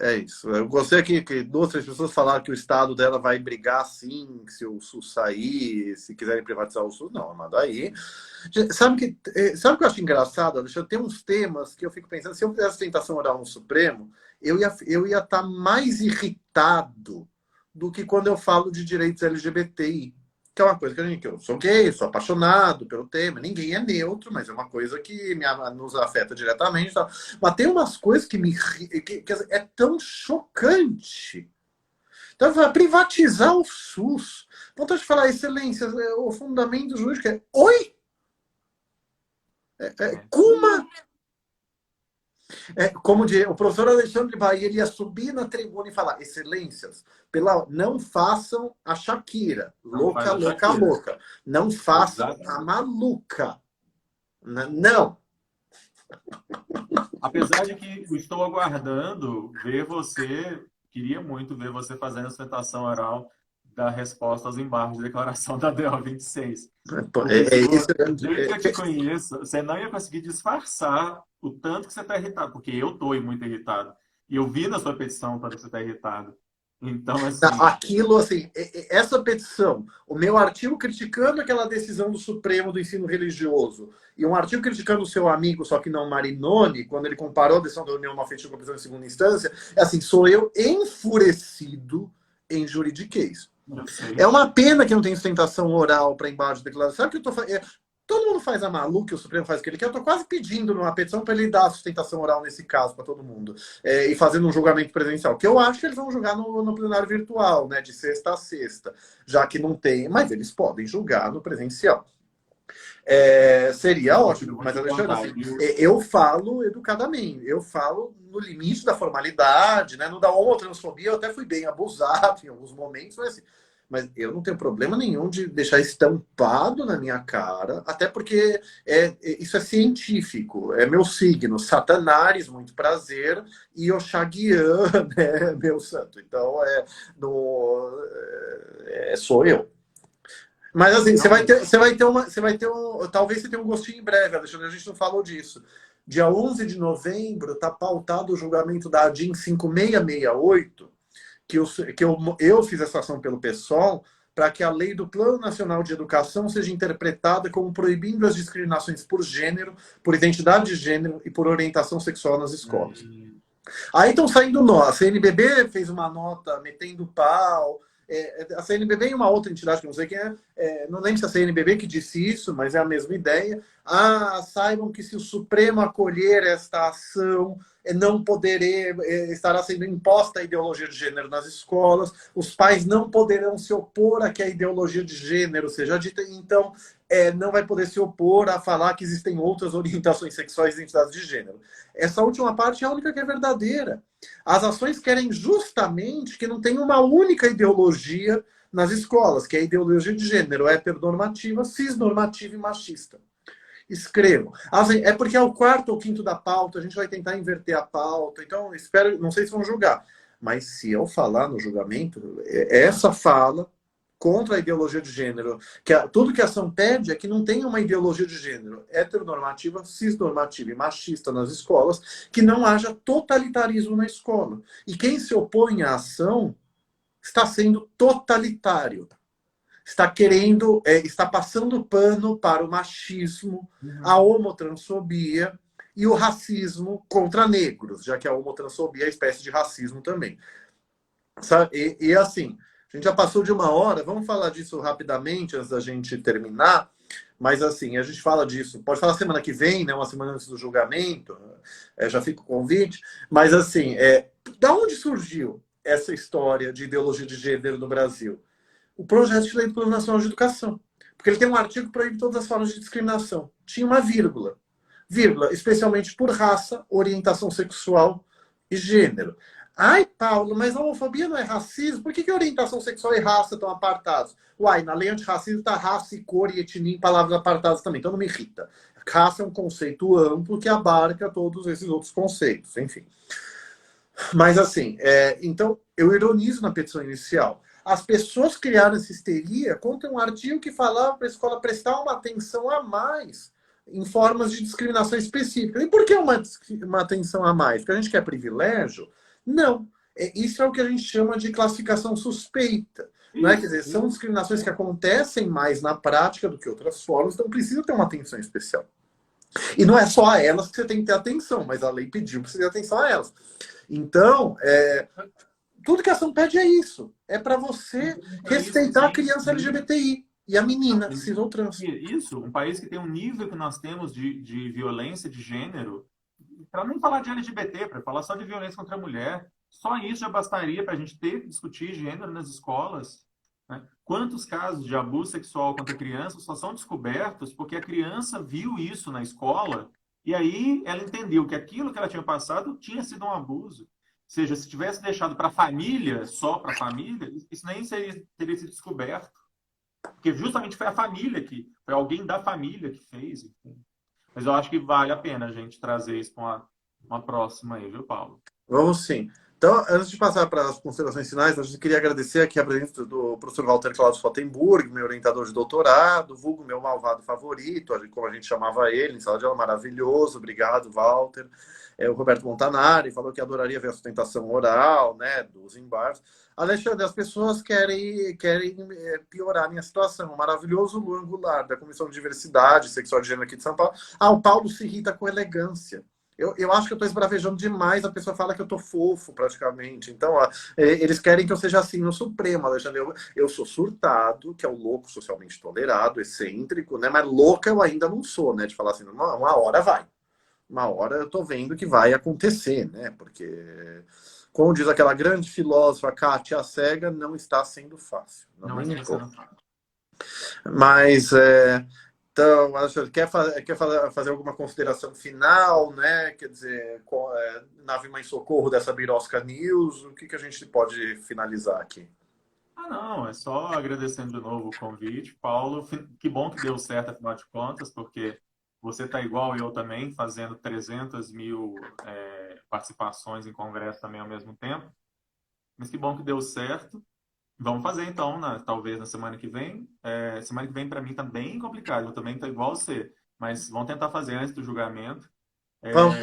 É isso. Eu gostei aqui que 2, 3 pessoas falaram que o Estado dela vai brigar sim, se o SUS sair, se quiserem privatizar o SUS. Não, mas daí. Sabe o que eu acho engraçado, Alexandre? Tem uns temas que eu fico pensando, se eu fizesse tentação oral no Supremo, eu ia estar mais irritado do que quando eu falo de direitos LGBTI. Que é uma coisa que eu sou gay, sou apaixonado pelo tema. Ninguém é neutro, mas é uma coisa que nos afeta diretamente. Tá? Mas tem umas coisas que é tão chocante. Então, vai privatizar o SUS. Vontade de falar, excelência, o fundamento jurídico é... Oi? Como? Como o professor Alexandre Bahia, ele ia subir na tribuna e falar, excelências, não façam a Shakira, louca, louca, Shakira. louca. Não façam a maluca. Não. Apesar de que estou aguardando ver você, queria muito ver você fazendo a sustentação oral da resposta aos embargos de declaração da DO 26. Porque Isso. do jeito que eu te conheço, você não ia conseguir disfarçar o tanto que você está irritado, porque eu estou muito irritado. E eu vi na sua petição o tanto que você está irritado. Então, assim. Aquilo, assim, essa petição, o meu artigo criticando aquela decisão do Supremo do ensino religioso, e um artigo criticando o seu amigo, só que não Marinoni, quando ele comparou a decisão da União Malfeitiva com a prisão em segunda instância, é assim, sou eu enfurecido em juridiquês. É uma pena que não tem sustentação oral para embaixo de declaração. Sabe o que eu tô fazendo? Todo mundo faz a maluca, o Supremo faz o que ele quer. Eu estou quase pedindo numa petição para ele dar a sustentação oral nesse caso para todo mundo. E fazendo um julgamento presencial. Que eu acho que eles vão julgar no plenário virtual, né? De sexta a sexta. Já que não tem. Mas eles podem julgar no presencial. Seria Eu ótimo, vou mas te Alexandre, contar, assim, viu? eu falo educadamente, eu falo no limite da formalidade, né? No da homotransfobia eu até fui bem abusado em alguns momentos, mas, assim, mas eu não tenho problema nenhum de deixar estampado na minha cara, até porque isso é científico, é meu signo, Satanares, muito prazer, e Oxaguian, né, meu santo. Então, sou eu. Mas assim, Não, mas talvez você tenha um gostinho em breve, Alexandre, a gente não falou disso. Dia 11 de novembro está pautado o julgamento da ADIM 5668, que eu fiz essa ação pelo PSOL, para que a lei do Plano Nacional de Educação seja interpretada como proibindo as discriminações por gênero, por identidade de gênero e por orientação sexual nas escolas. Aí estão saindo nós. A CNBB fez uma nota metendo pau. A CNBB e uma outra entidade que não sei quem não lembro se é a CNBB que disse isso, mas é a mesma ideia. Saibam que se o Supremo acolher esta ação, não estará sendo imposta a ideologia de gênero nas escolas, os pais não poderão se opor a que a ideologia de gênero seja dita, então não vai poder se opor a falar que existem outras orientações sexuais e identidades de gênero. Essa última parte é a única que é verdadeira. As ações querem justamente que não tenha uma única ideologia nas escolas, que é a ideologia de gênero heteronormativa, cisnormativa e machista. Escrevam. Assim, é porque é o quarto ou quinto da pauta, a gente vai tentar inverter a pauta, então espero, não sei se vão julgar, mas se eu falar no julgamento, essa fala contra a ideologia de gênero, tudo que a ação pede é que não tenha uma ideologia de gênero heteronormativa, cisnormativa e machista nas escolas, que não haja totalitarismo na escola. E quem se opõe à ação está sendo totalitário. Está passando pano para o machismo, a homotransfobia e o racismo contra negros, já que a homotransfobia é espécie de racismo também. E assim, a gente já passou de uma hora, vamos falar disso rapidamente antes da gente terminar, mas assim, a gente fala disso, pode falar semana que vem, né, uma semana antes do julgamento, já fica o convite, mas assim, da onde surgiu essa história de ideologia de gênero no Brasil? O projeto de lei do Plano Nacional de Educação. Porque ele tem um artigo que proíbe todas as formas de discriminação. Tinha uma vírgula. Vírgula, especialmente por raça, orientação sexual e gênero. Ai, Paulo, mas a homofobia não é racismo? Por que orientação sexual e raça estão apartados? Uai, na lei antirracismo está raça e cor e etnia em palavras apartadas também, então não me irrita. Raça é um conceito amplo que abarca todos esses outros conceitos, enfim. Mas assim, então eu ironizo na petição inicial. As pessoas criaram essa histeria contra um artigo que falava para a escola prestar uma atenção a mais em formas de discriminação específica. E por que uma atenção a mais? Porque a gente quer privilégio? Não. Isso é o que a gente chama de classificação suspeita. Não é? Quer dizer, são discriminações que acontecem mais na prática do que outras formas, então precisa ter uma atenção especial. E não é só a elas que você tem que ter atenção, mas a lei pediu para você ter atenção a elas. Então, tudo que a ação pede é isso. É para você respeitar a criança LGBTI e a menina, cis ou trans. Isso, um país que tem um nível que nós temos de violência de gênero, para nem falar de LGBT, para falar só de violência contra a mulher, só isso já bastaria para a gente ter que discutir gênero nas escolas. Né? Quantos casos de abuso sexual contra crianças só são descobertos porque a criança viu isso na escola e aí ela entendeu que aquilo que ela tinha passado tinha sido um abuso. Ou seja, se tivesse deixado para a família, só para a família, isso nem teria sido descoberto. Porque justamente foi a família foi alguém da família que fez. Enfim. Mas eu acho que vale a pena a gente trazer isso para uma próxima aí, viu, Paulo? Vamos sim. Então, antes de passar para as considerações finais, a gente queria agradecer aqui a presença do professor Walter Claudio Fotenburg, meu orientador de doutorado, vulgo meu malvado favorito, como a gente chamava ele, em sala de aula, maravilhoso, obrigado, Walter. O Roberto Montanari falou que adoraria ver a sustentação oral, né, dos embargos. Alexandre, as pessoas querem piorar a minha situação. O maravilhoso Luan Goulart, da Comissão de Diversidade Sexual de Gênero aqui de São Paulo. O Paulo se irrita com elegância. Eu acho que eu estou esbravejando demais, a pessoa fala que eu estou fofo, praticamente. Então, eles querem que eu seja assim no Supremo, Alexandre. Eu sou surtado, que é o louco socialmente tolerado, excêntrico, né? Mas louca eu ainda não sou, né? De falar assim, uma hora vai. Uma hora eu estou vendo que vai acontecer, né? Porque, como diz aquela grande filósofa, Kátia Cega, não está sendo fácil. Não está sendo fácil. Mas, Então, Alexandre, fazer alguma consideração final, né? Quer dizer, Nave Mãe Socorro dessa Birosca News, o que a gente pode finalizar aqui? Ah, não, é só agradecendo de novo o convite, Paulo. Que bom que deu certo, afinal de contas, porque você está igual eu também, fazendo 300 mil participações em congresso também ao mesmo tempo. Mas que bom que deu certo. Vamos fazer então, talvez na semana que vem. Semana que vem para mim tá bem complicado, eu também estou igual você, mas vamos tentar fazer antes do julgamento. Vamos.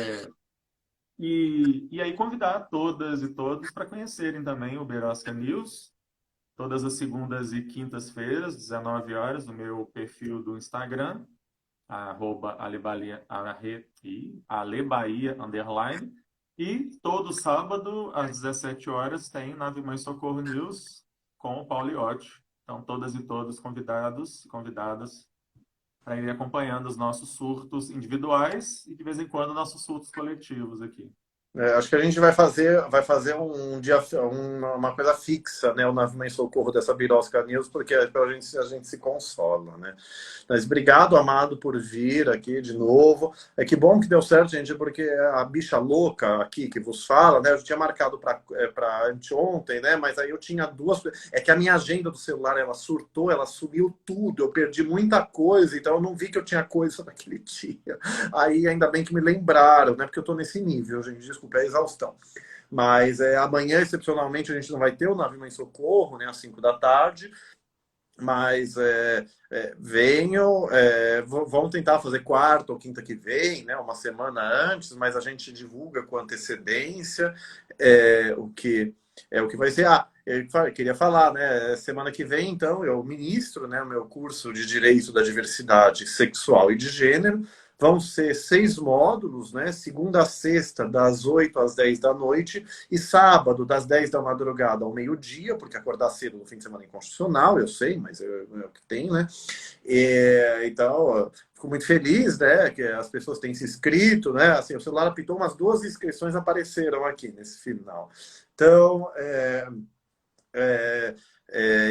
E aí convidar todas e todos para conhecerem também o Berosca News, todas as segundas e quintas-feiras, 19 horas, no meu perfil do Instagram, @alebaia, @alebaia_. E todo sábado, às 17 horas, tem Nave Mãe Socorro News com o Pauliotti. Então, todas e todos convidados, convidadas para ir acompanhando os nossos surtos individuais e, de vez em quando, nossos surtos coletivos aqui. Acho que a gente vai fazer um dia, uma coisa fixa, né? O Nave Mãe Socorro dessa Birosca News, porque a gente se consola, né? Mas obrigado, amado, por vir aqui de novo. É que bom que deu certo, gente, porque a bicha louca aqui que vos fala, né? Eu tinha marcado para anteontem, né? Mas aí eu tinha duas. É que a minha agenda do celular ela surtou, ela sumiu tudo, eu perdi muita coisa, então eu não vi que eu tinha coisa naquele dia. Aí ainda bem que me lembraram, né? Porque eu tô nesse nível, gente. Desculpa, é exaustão. Mas amanhã, excepcionalmente, a gente não vai ter o Nave Mãe Socorro, né? Às 5 da tarde. Mas venham, vamos tentar fazer quarta ou quinta que vem, né? Uma semana antes, mas a gente divulga com antecedência o que vai ser. Eu queria falar, né? Semana que vem, então, eu ministro, né, o meu curso de Direito da Diversidade Sexual e de Gênero. Vão ser 6 módulos, né? Segunda a sexta, das 8 às 10 da noite, e sábado, das 10 da madrugada ao meio-dia, porque acordar cedo no fim de semana é inconstitucional, eu sei, mas é o que tem, né? Então, fico muito feliz, né, que as pessoas têm se inscrito, né? Assim, o celular apitou, umas 2 inscrições apareceram aqui nesse final. Então,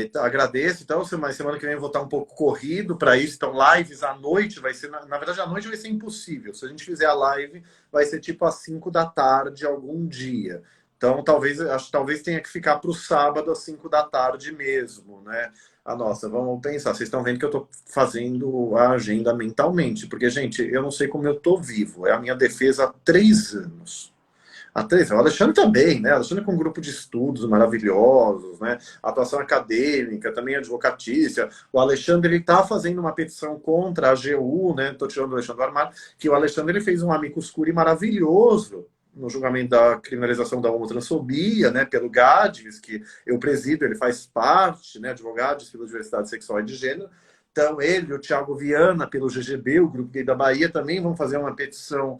então, agradeço. Então, semana que vem eu vou estar um pouco corrido para isso. Então, lives à noite vai ser. Na verdade, à noite vai ser impossível. Se a gente fizer a live, vai ser tipo às 5 da tarde, algum dia. Então, talvez tenha que ficar para o sábado às 5 da tarde mesmo, né? Nossa, vamos pensar. Vocês estão vendo que eu estou fazendo a agenda mentalmente, porque, gente, eu não sei como eu estou vivo. É a minha defesa há 3 anos. O Alexandre também, né? O Alexandre com um grupo de estudos maravilhosos, né? Atuação acadêmica, também advocatícia. O Alexandre, ele está fazendo uma petição contra a AGU, né? Estou tirando o Alexandre do armário, que o Alexandre ele fez um amicus curiae maravilhoso no julgamento da criminalização da homotransfobia, né? Pelo GADVES, que eu presido, ele faz parte, né? Advogados pela diversidade sexual e de gênero. Então, ele e o Thiago Viana, pelo GGB, o Grupo Gay da Bahia, também vão fazer uma petição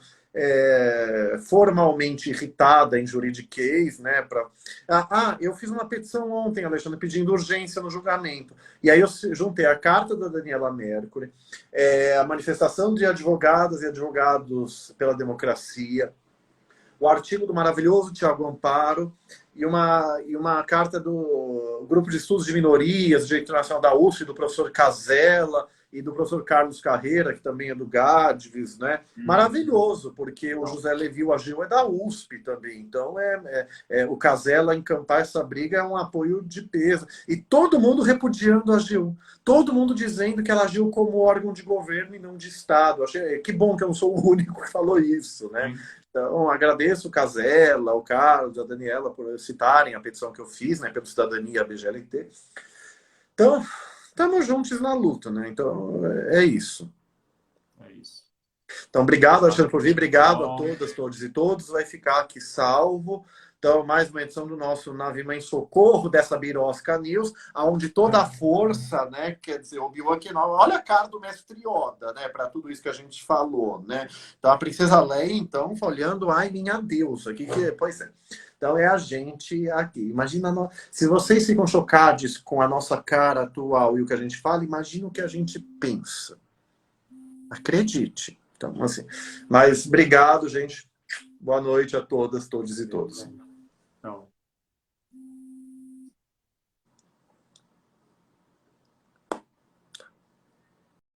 formalmente irritada em juridiquês, né? Eu fiz uma petição ontem, Alexandre, pedindo urgência no julgamento. E aí eu juntei a carta da Daniela Mercury, a manifestação de advogadas e advogados pela democracia, o artigo do maravilhoso Tiago Amparo e uma carta do Grupo de Estudos de Minorias, Direito Internacional da USP, do professor Casella e do professor Carlos Carreira, que também é do GADVES, né? Maravilhoso, porque o José Levi Agil é da USP também. Então, o Casella encampar essa briga é um apoio de peso. E todo mundo repudiando a AGU. Todo mundo dizendo que ela agiu como órgão de governo e não de Estado. Que bom que eu não sou o único que falou isso, né? Então, agradeço o Casella, o Carlos, a Daniela por citarem a petição que eu fiz, né, pelo Cidadania BGLT. Então, estamos juntos na luta, né? Então, é isso. É isso. Então, obrigado, Alexandre, por vir. Obrigado a todas, todos e todos. Vai ficar aqui salvo. Então, mais uma edição do nosso Nave Mãe Socorro, dessa Birosca News, onde toda a força, né? Quer dizer, o Obi-Wan Kenobi, olha a cara do mestre Yoda, né? Para tudo isso que a gente falou, né? Então, a Princesa Leia, então, olhando, ai, minha deusa, pois é. Então, é a gente aqui. Imagina, se vocês ficam chocados com a nossa cara atual e o que a gente fala, imagina o que a gente pensa. Acredite. Então, assim. Mas obrigado, gente. Boa noite a todas, todos e todos.